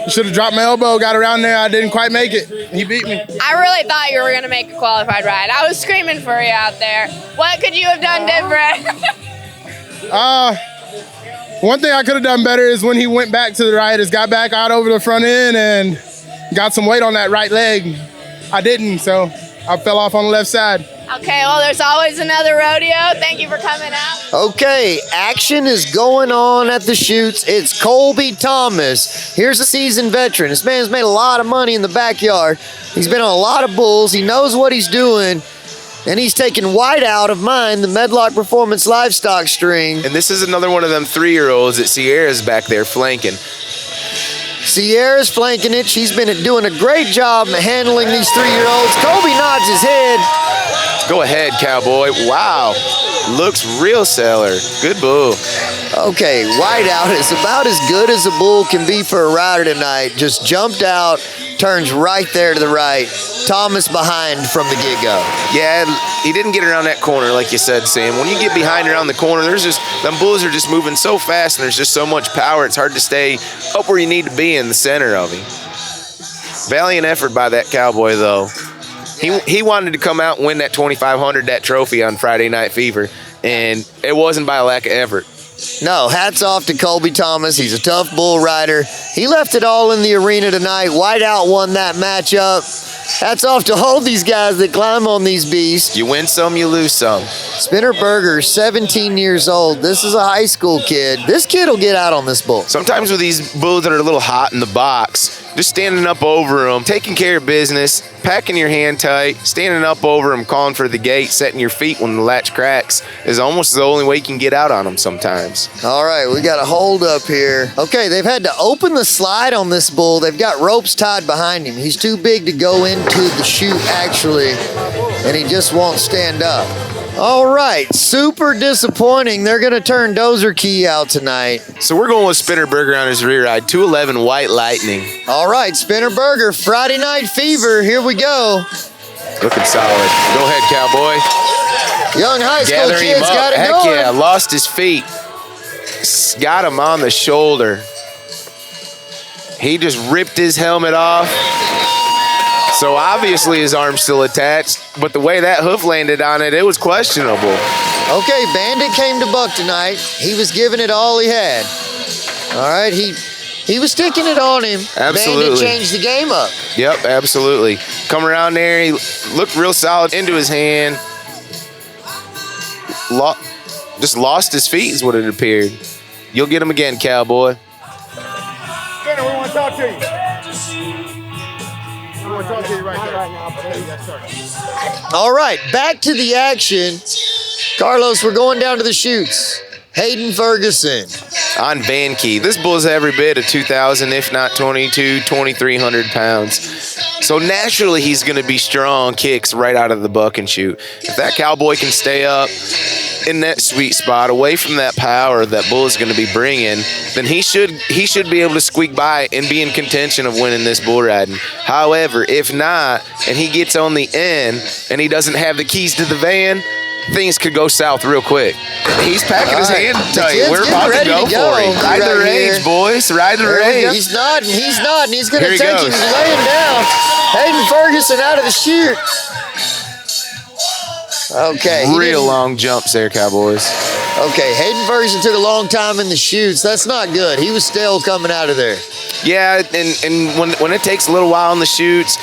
S10: Should have dropped my elbow, got around there. I didn't quite make it. He beat me.
S8: I really thought you were going to make a qualified ride. I was screaming for you out there. What could you have done different?
S10: One thing I could have done better is when he went back to the right, is got back out over the front end and got some weight on that right leg. I didn't, so I fell off on the left side.
S8: Okay, well, there's always another rodeo. Thank you for coming out.
S1: Okay, action is going on at the chutes. It's Colby Thomas. Here's a seasoned veteran. This man's made a lot of money in the backyard. He's been on a lot of bulls. He knows what he's doing. And he's taking Whiteout of mine, the Medlock Performance Livestock string.
S7: And this is another one of them 3-year-olds that Sierra's back there flanking.
S1: Sierra's flanking it. She's been doing a great job handling these 3-year-olds. Colby nods his head.
S7: Go ahead, Cowboy. Wow. Looks real seller. Good bull.
S1: Okay, Whiteout is about as good as a bull can be for a rider tonight. Just jumped out, turns right there to the right. Thomas behind from the get-go.
S7: Yeah, he didn't get around that corner like you said, Sam. When you get behind around the corner, them bulls are just moving so fast and there's just so much power, it's hard to stay up where you need to be in the center of him. Valiant effort by that Cowboy, though. He wanted to come out and win that 2,500, that trophy on Friday Night Fever, and it wasn't by a lack of effort.
S1: No, hats off to Colby Thomas. He's a tough bull rider. He left it all in the arena tonight. Whiteout won that matchup. Hats off to all these guys that climb on these beasts.
S7: You win some, you lose some.
S1: Spinner Berger, 17 years old. This is a high school kid. This kid will get out on this bull.
S7: Sometimes with these bulls that are a little hot in the box, just standing up over them, taking care of business, packing your hand tight, standing up over them, calling for the gate, setting your feet when the latch cracks is almost the only way you can get out on them sometimes.
S1: All right, we got a hold up here. Okay, they've had to open the slide on this bull. They've got ropes tied behind him. He's too big to go into the chute, actually, and he just won't stand up. All right, super disappointing. They're going to turn Dozer Key out tonight.
S7: So we're going with Spinner Berger on his rear ride, 211 White Lightning.
S1: All right, Spinner Berger, Friday Night Fever. Here we go.
S7: Looking solid. Go ahead, Cowboy.
S1: Young high school
S7: Gathering
S1: kid's
S7: him up.
S1: got it
S7: Heck
S1: going.
S7: yeah, lost his feet. Got him on the shoulder. He just ripped his helmet off. So obviously his arm's still attached, but the way that hoof landed on it, it was questionable.
S1: Okay, Bandit came to buck tonight. He was giving it all he had. All right, he was sticking it on him.
S7: Absolutely.
S1: Bandit changed the game up.
S7: Yep, absolutely. Come around there, he looked real solid into his hand. Just lost his feet is what it appeared. You'll get him again, Cowboy.
S10: Spinner, we want to talk to you. We want to talk to you right there. Yes, sir.
S1: All right, back to the action. Carlos, we're going down to the chutes. Hayden Ferguson.
S7: On Van Key. This bull's every bit of 2,000, if not 2,300 pounds. So naturally, he's going to be strong kicks right out of the buck and chute. If that Cowboy can stay up in that sweet spot, away from that power that bull is going to be bringing, then he should be able to squeak by and be in contention of winning this bull riding. However, if not, and he gets on the end and he doesn't have the keys to the van, things could go south real quick. He's packing his hand tight. We're about to go for him. Ride the range, boys. Ride the range.
S1: He's nodding. He's nodding. He's going to
S7: Here he
S1: take him.
S7: goes.
S1: He's laying down. Hayden Ferguson out of the chute. Okay.
S7: Real long jumps there, Cowboys.
S1: Okay, Hayden Ferguson took a long time in the chutes. That's not good. He was still coming out of there.
S7: Yeah, and when it takes a little while in the chutes,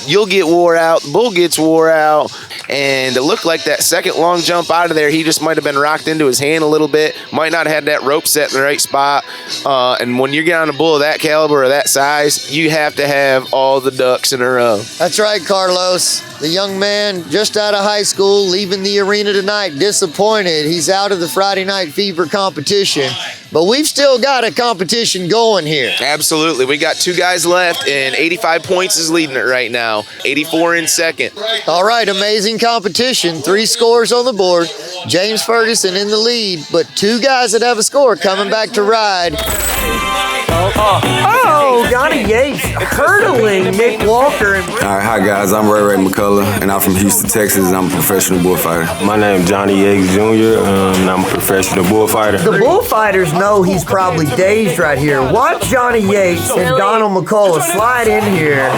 S7: you'll get wore out. The bull gets wore out. And it looked like that second long jump out of there, he just might have been rocked into his hand a little bit. Might not have had that rope set in the right spot. And when you get on a bull of that caliber or that size, you have to have all the ducks in a row.
S1: That's right, Carlos. The young man just out of high school, leaving the arena tonight, disappointed. He's out of the Friday Night Fever competition. But we've still got a competition going here.
S7: Absolutely. We got 2 guys left, and 85 points is leading it right now. 84 in second.
S1: All right, amazing competition. 3 scores on the board. James Ferguson in the lead, but 2 guys that have a score coming back to ride.
S21: Oh, Johnny Yates hurdling Nick Walker.
S22: All right, hi guys, I'm Ray McCullough, and I'm from Houston, Texas. I'm a professional bullfighter.
S23: My name's Johnny Yates Jr., and I'm a professional bullfighter.
S21: The bullfighters know he's probably dazed right here. Watch Johnny Yates and Donald McCullough slide in here.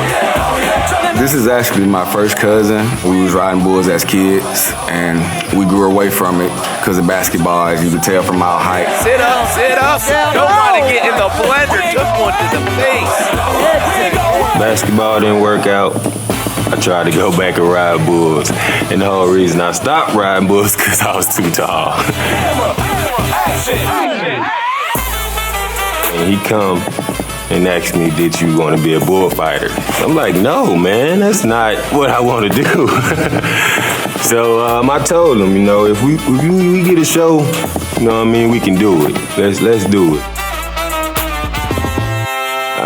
S22: This is actually my first cousin. We was riding bulls as kids, and we grew away from it because of basketball, as you can tell from our height.
S7: Sit up, sit up. Don't want to get in the blender. Took one to the face.
S23: Basketball didn't work out. I tried to go back and ride bulls. And the whole reason I stopped riding bulls because I was too tall. And he come and asked me, did you want to be a bullfighter? I'm like, no, man, that's not what I want to do. So I told him, you know, if we get a show, you know what I mean, we can do it. Let's do it.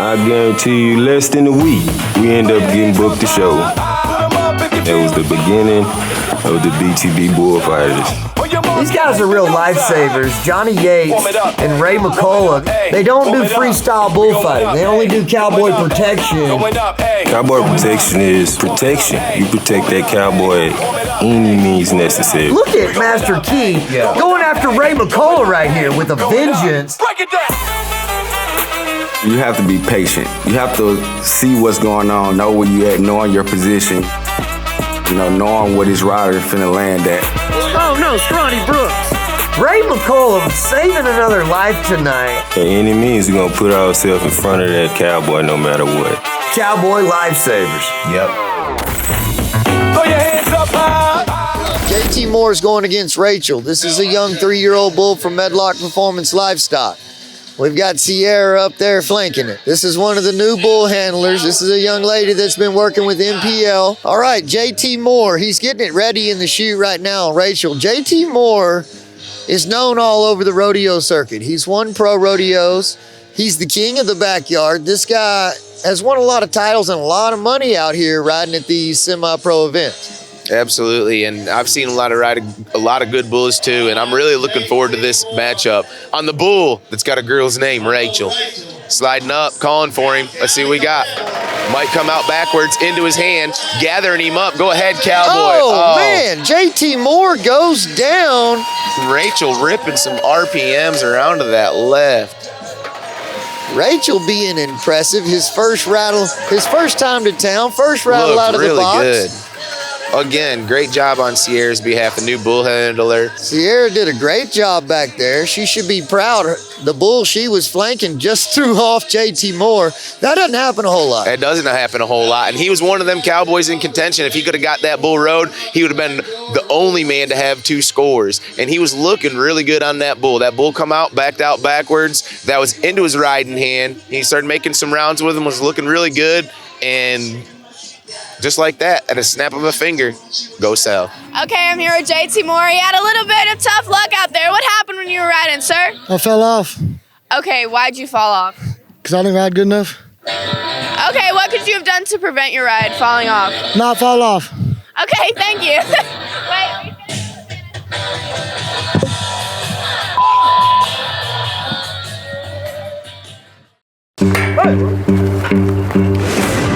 S23: I guarantee you, less than a week, we end up getting booked the show. That was the beginning of the BTB Bullfighters.
S21: These guys are real lifesavers. Johnny Yates and Ray McCullough, they don't do freestyle bullfighting. They only do cowboy protection.
S23: Cowboy protection is protection. You protect that cowboy at any means necessary.
S21: Look at Master Key going after Ray McCullough right here with a vengeance.
S22: You have to be patient. You have to see what's going on, know where you at, knowing your position, you know, knowing where this rider finna land at.
S21: Oh no, Scrawny Brooks. Ray McCullough saving another life tonight.
S23: At any means, we're gonna put ourselves in front of that cowboy no matter what.
S21: Cowboy lifesavers.
S23: Yep.
S21: Throw your hands up high. JT Moore's going against Rachel. This is a young 3-year-old bull from Medlock Performance Livestock. We've got Sierra up there flanking it. This is one of the new bull handlers. This is a young lady that's been working with MPL. All right, JT Moore, he's getting it ready in the chute right now. Rachel, JT Moore is known all over the rodeo circuit. He's won pro rodeos. He's the king of the backyard. This guy has won a lot of titles and a lot of money out here riding at these semi-pro events.
S7: Absolutely, and I've seen a lot of good bulls too, and I'm really looking forward to this matchup. On the bull that's got a girl's name, Rachel. Sliding up, calling for him. Let's see what we got. Might come out backwards into his hand, gathering him up. Go ahead, cowboy.
S21: Oh, man, JT Moore goes down.
S7: Ratchel ripping some RPMs around to that left.
S21: Rachel being impressive. His first time to town, first rattle out of the box.
S7: Good. Again, great job on Sierra's behalf, the new bull handler.
S21: Sierra did a great job back there. She should be proud. The bull she was flanking just threw off JT Moore. That doesn't happen a whole lot.
S7: That doesn't happen a whole lot. And he was one of them cowboys in contention. If he could have got that bull rode, he would have been the only man to have 2 scores. And he was looking really good on that bull. That bull come out, backed out backwards. That was into his riding hand. He started making some rounds with him, was looking really good. And just like that, at a snap of a finger, go south.
S8: Okay, I'm here with JT Moore. He had a little bit of tough luck out there. What happened when you were riding, sir?
S18: I fell off.
S8: Okay, why'd you fall off?
S18: Because I didn't ride good enough.
S8: Okay, what could you have done to prevent your ride falling off?
S18: Not fall off.
S8: Okay, thank you.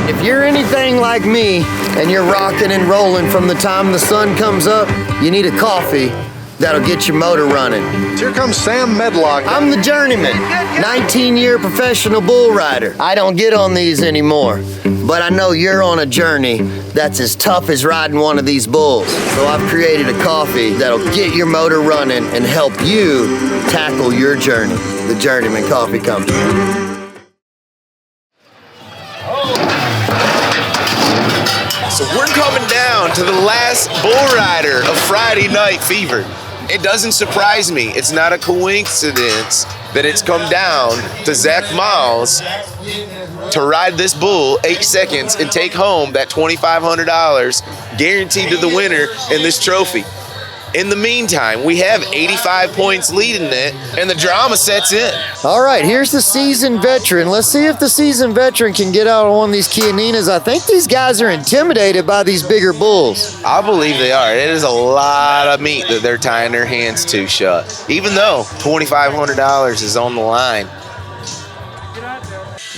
S21: If you're anything like me and you're rocking and rolling from the time the sun comes up, you need a coffee that'll get your motor running.
S2: Here comes Sam Medlock.
S21: I'm the journeyman, 19-year professional bull rider. I don't get on these anymore, but I know you're on a journey that's as tough as riding one of these bulls. So I've created a coffee that'll get your motor running and help you tackle your journey. The Journeyman Coffee Company.
S7: So we're coming down to the last bull rider of Friday Night Fever. It doesn't surprise me. It's not a coincidence that it's come down to Zach Miles to ride this bull 8 seconds and take home that $2,500 guaranteed to the winner in this trophy. In the meantime, we have 85 points leading it, and the drama sets in.
S21: All right, here's the seasoned veteran. Let's see if the seasoned veteran can get out on one of these Chianinas. I think these guys are intimidated by these bigger bulls.
S7: I believe they are. It is a lot of meat that they're tying their hands to shut, even though $2,500 is on the line.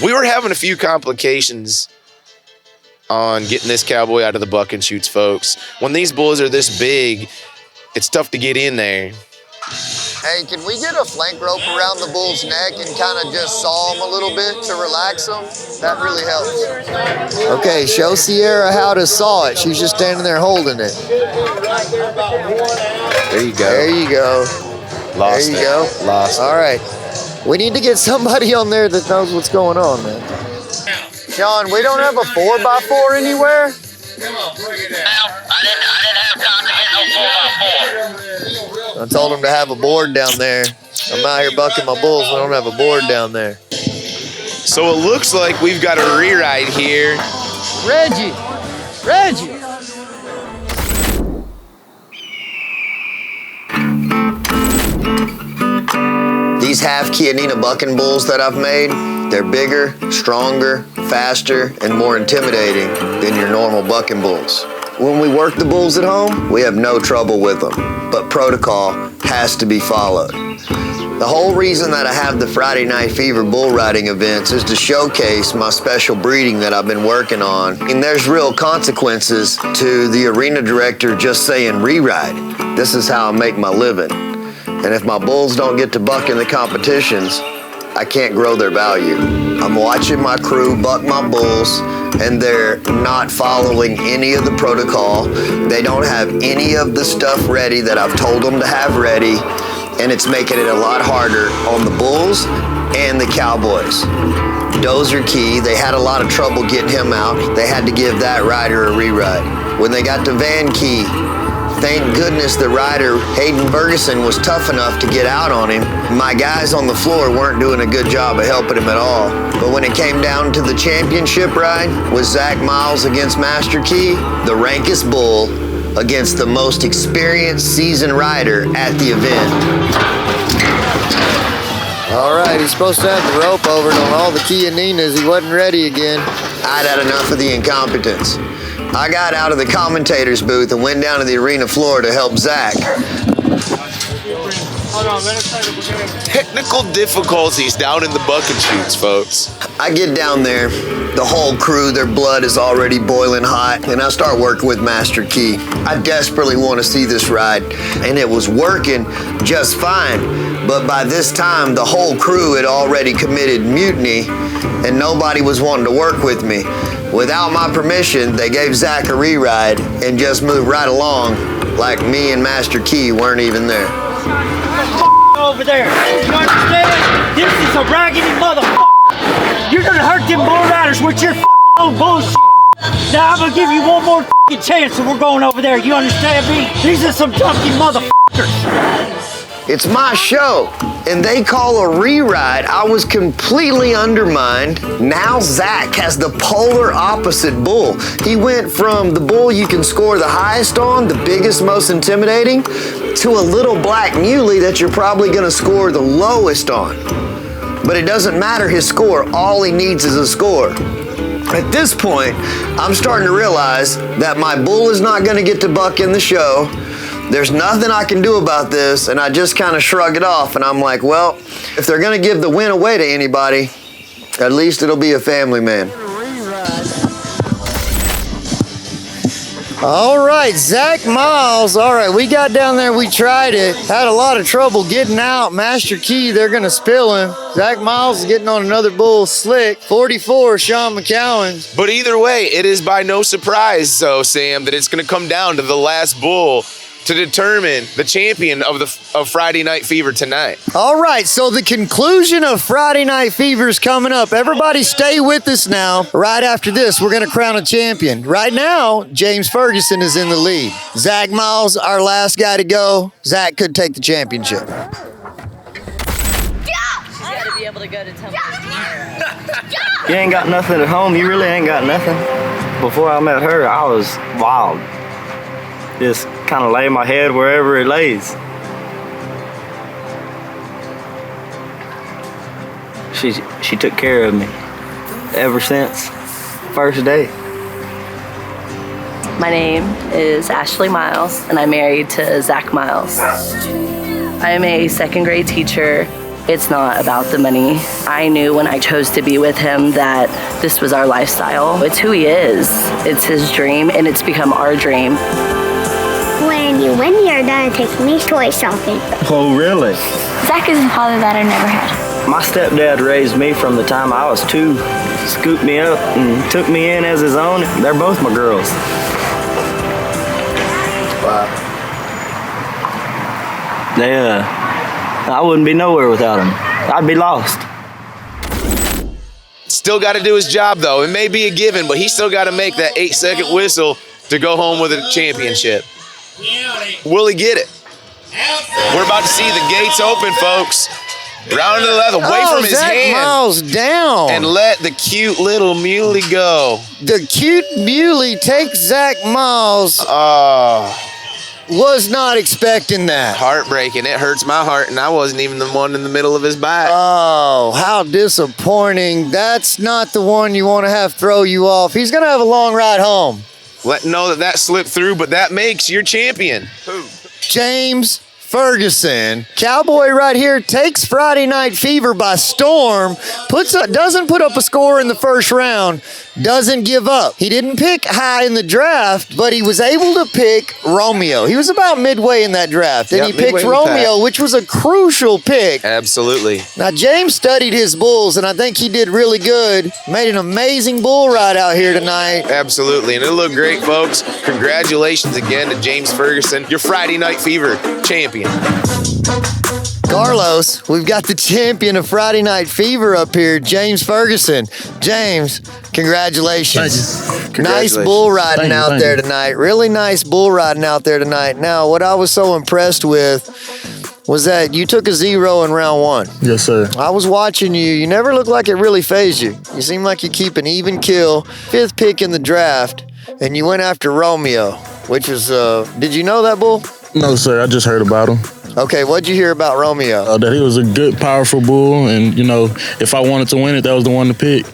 S7: We were having a few complications on getting this cowboy out of the buck and shoots, folks. When these bulls are this big, it's tough to get in there.
S21: Hey, can we get a flank rope around the bull's neck and kind of just saw him a little bit to relax him? That really helps. Okay, show Sierra how to saw it. She's just standing there holding it.
S7: There you go.
S21: There you go.
S7: Lost
S21: there you
S7: it.
S21: go.
S7: Lost
S21: All right. We need to get somebody on there that knows what's going on, man. Sean, we don't have a 4x4 anywhere? I told him to have a board down there. I'm out here bucking my bulls. We don't have a board down there.
S7: So it looks like we've got a re-ride here.
S21: Reggie! These half Chianina bucking bulls that I've made, they're bigger, stronger, faster, and more intimidating than your normal bucking bulls. When we work the bulls at home, we have no trouble with them, but protocol has to be followed. The whole reason that I have the Friday Night Fever bull riding events is to showcase my special breeding that I've been working on. And there's real consequences to the arena director just saying re-ride. This is how I make my living. And if my bulls don't get to buck in the competitions, I can't grow their value. I'm watching my crew buck my bulls, and they're not following any of the protocol. They don't have any of the stuff ready that I've told them to have ready, and it's making it a lot harder on the bulls and the cowboys. Dozer Key, they had a lot of trouble getting him out. They had to give that rider a re-ride. When they got to Van Key, thank goodness the rider, Hayden Ferguson, was tough enough to get out on him. My guys on the floor weren't doing a good job of helping him at all. But when it came down to the championship ride with Zach Miles against Master Key, the rankest bull against the most experienced seasoned rider at the event. All right, he's supposed to have the rope over it on all the Chianinas. He wasn't ready again. I'd had enough of the incompetence. I got out of the commentator's booth and went down to the arena floor to help Zach.
S7: Technical difficulties down in the bucket shoots, folks.
S21: I get down there, the whole crew, their blood is already boiling hot, and I start working with Master Key. I desperately want to see this ride, and it was working just fine. But by this time, the whole crew had already committed mutiny, and nobody was wanting to work with me. Without my permission, they gave Zach a re-ride and just moved right along like me and Master Key weren't even there.
S4: Over there, you understand? This is a raggedy motherfucker. You're gonna hurt them bull riders with your old bullshit. Now I'm gonna give you one more chance and we're going over there. You understand me? These are some toughy motherfuckers.
S21: It's my show, and they call a re-ride. I was completely undermined. Now Zach has the polar opposite bull. He went from the bull you can score the highest on, the biggest, most intimidating, to a little black muley that you're probably gonna score the lowest on. But it doesn't matter his score, all he needs is a score. At this point, I'm starting to realize that my bull is not gonna get to buck in the show. There's nothing I can do about this, and I just kind of shrug it off, and I'm like, well, if they're gonna give the win away to anybody, at least it'll be a family man. All right, Zach Miles. All right, we got down there, we tried it. Had a lot of trouble getting out. Master Key, they're gonna spill him. Zach Miles is getting on another bull, Slick. 44, Sean McCowan.
S7: But either way, it is by no surprise, so Sam, that it's gonna come down to the last bull to determine the champion of Friday Night Fever tonight.
S21: All right, so the conclusion of Friday Night Fever is coming up. Everybody stay with us now. Right after this, we're gonna crown a champion. Right now, James Ferguson is in the lead. Zach Miles, our last guy to go. Zach could take the championship.
S5: She's got to be able to go to Temple.
S3: You ain't got nothing at home. You really ain't got nothing. Before I met her, I was wild. Just kind of lay my head wherever it lays. She took care of me ever since first day.
S5: My name is Ashley Miles, and I'm married to Zach Miles. I am a second grade teacher. It's not about the money. I knew when I chose to be with him that this was our lifestyle. It's who he is. It's his dream, and it's become our dream.
S9: When you win, you're gonna take me toy shopping.
S3: Oh, really?
S9: Zach is a father that I never had.
S3: My stepdad raised me from the time I was 2, scooped me up and took me in as his own. They're both my girls.
S21: Wow.
S3: I wouldn't be nowhere without them. I'd be lost.
S7: Still got to do his job, though. It may be a given, but he still got to make that 8-second whistle to go home with a championship. Will he get it? We're about to see the gates open, folks. Round to the left, away from his
S21: Zach
S7: hand.
S21: Miles down.
S7: And let the cute little muley go.
S21: The cute muley takes Zach Miles. Was not expecting that.
S7: Heartbreaking. It hurts my heart, and I wasn't even the one in the middle of his back.
S21: Oh, how disappointing. That's not the one you want to have throw you off. He's going to have a long ride home.
S7: Know that slipped through, but that makes your champion. Who?
S21: James Ferguson, Cowboy right here, takes Friday Night Fever by storm, doesn't put up a score in the first round, doesn't give up. He didn't pick high in the draft, but he was able to pick Romeo. He was about midway in that draft, and he picked Romeo, which was a crucial pick.
S7: Absolutely.
S21: Now, James studied his bulls, and I think he did really good. Made an amazing bull ride out here tonight.
S7: Absolutely, and it looked great, folks. Congratulations again to James Ferguson, your Friday Night Fever champion.
S21: Carlos, we've got the champion of Friday Night Fever up here, James Ferguson. James, congratulations.
S20: Thank you.
S21: Nice bull riding out there tonight. Really nice bull riding out there tonight. Now, what I was so impressed with was that you took a 0 in round 1.
S20: Yes, sir.
S21: I was watching you. You never looked like it really fazed you. You seem like you keep an even kill. 5th pick in the draft, and you went after Romeo, which was, did you know that bull?
S20: No, sir. I just heard about him.
S21: Okay, what'd you hear about Romeo?
S20: That he was a good, powerful bull, and, if I wanted to win it, that was the one to pick.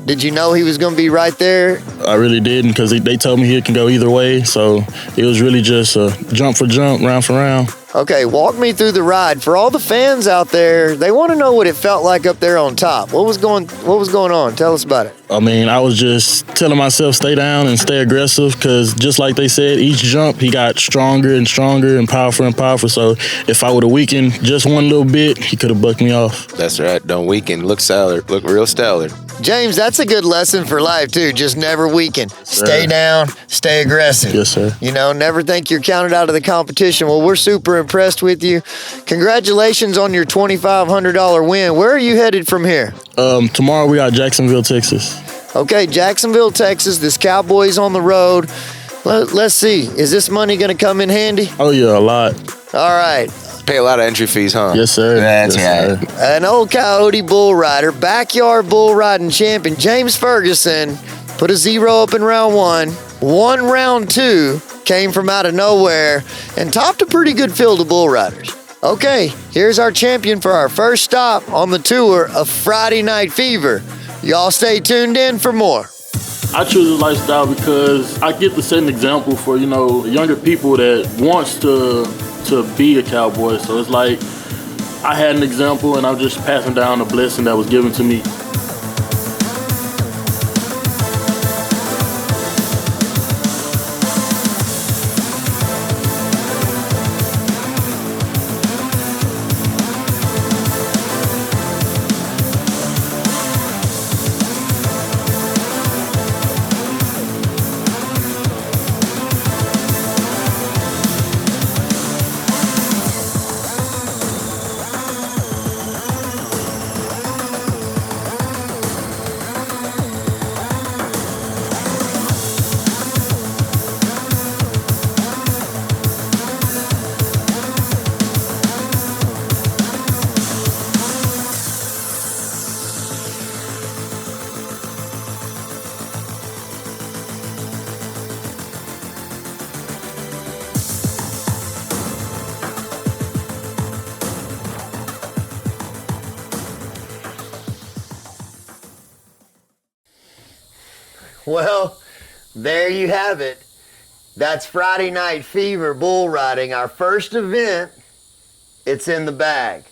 S21: Did you know he was going to be right there?
S20: I really didn't, because they told me he can go either way, so it was really just a jump for jump, round for round.
S21: Okay, walk me through the ride. For all the fans out there, they want to know what it felt like up there on top. What was going on? Tell us about it.
S20: I mean, I was just telling myself stay down and stay aggressive, because just like they said, each jump he got stronger and stronger and powerful. So if I would have weakened just one little bit, he could have bucked me off.
S7: That's right. Don't weaken. Look stellar. Look real stellar.
S21: James, that's a good lesson for life, too. Just never weaken. Stay down, stay aggressive.
S20: Yes, sir.
S21: Never think you're counted out of the competition. Well, we're super impressed with you. Congratulations on your $2,500 win. Where are you headed from here?
S20: Tomorrow we got Jacksonville, Texas.
S21: Okay, Jacksonville, Texas. This Cowboy's on the road. Let's see. Is this money going to come in handy?
S20: Oh, yeah, a lot.
S21: All right.
S7: Pay a lot of entry fees, huh?
S20: Yes, sir.
S7: That's
S20: right.
S21: An old Coyote bull rider, backyard bull riding champion, James Ferguson, put a 0 up in round 1. Won round 2, came from out of nowhere, and topped a pretty good field of bull riders. Okay, here's our champion for our first stop on the tour of Friday Night Fever. Y'all stay tuned in for more.
S11: I choose this lifestyle because I get to set an example for, younger people that wants to be a cowboy. So it's like I had an example and I'm just passing down a blessing that was given to me.
S21: Well, there you have it. That's Friday Night Fever bull riding, our first event. It's in the bag.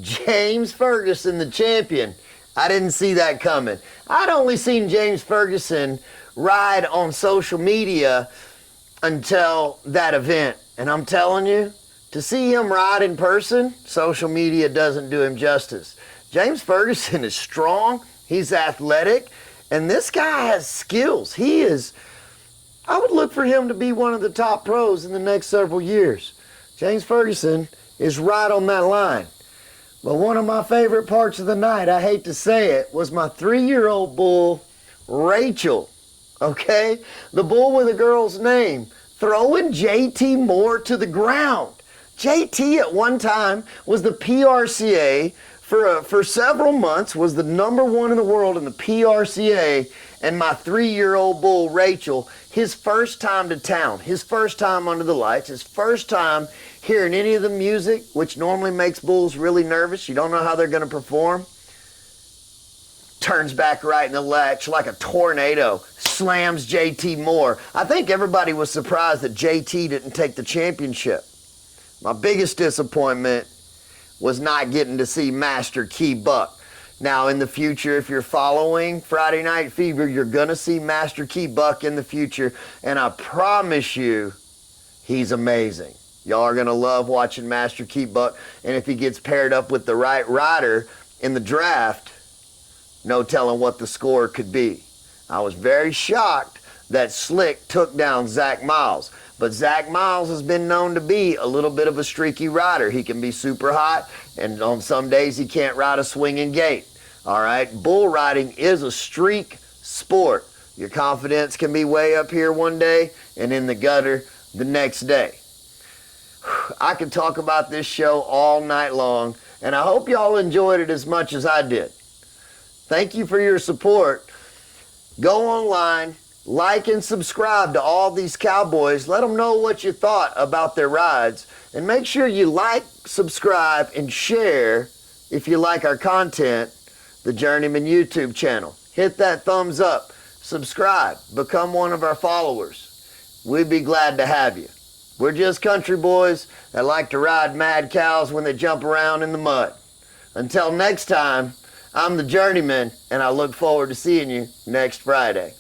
S21: James Ferguson, the champion. I didn't see that coming. I'd only seen James Ferguson ride on social media until that event. And I'm telling you, to see him ride in person, social media doesn't do him justice. James Ferguson is strong, he's athletic, and this guy has skills. I would look for him to be one of the top pros in the next several years. James Ferguson is right on that line. But one of my favorite parts of the night, I hate to say it, was my 3-year-old bull, Rachel. Okay? The bull with a girl's name, throwing JT Moore to the ground. JT at one time was the PRCA for several months, was the #1 in the world in the PRCA, and my 3-year-old bull, Rachel, his first time to town, his first time under the lights, his first time hearing any of the music, which normally makes bulls really nervous. You don't know how they're going to perform. Turns back right in the latch like a tornado, slams JT Moore. I think everybody was surprised that JT didn't take the championship. My biggest disappointment was not getting to see Master Key Buck. Now, in the future, if you're following Friday Night Fever, you're going to see Master Key Buck in the future, and I promise you, he's amazing. Y'all are going to love watching Master Key Buck, and if he gets paired up with the right rider in the draft, no telling what the score could be. I was very shocked that Slick took down Zach Miles. But Zach Miles has been known to be a little bit of a streaky rider. He can be super hot, and on some days he can't ride a swinging gait. All right, bull riding is a streak sport. Your confidence can be way up here one day and in the gutter the next day. I could talk about this show all night long, and I hope y'all enjoyed it as much as I did. Thank you for your support. Go online, like and subscribe to all these cowboys. Let them know what you thought about their rides. And make sure you like, subscribe, and share, if you like our content, the Journeyman YouTube channel. Hit that thumbs up, subscribe, become one of our followers. We'd be glad to have you. We're just country boys that like to ride mad cows when they jump around in the mud. Until next time, I'm the Journeyman, and I look forward to seeing you next Friday.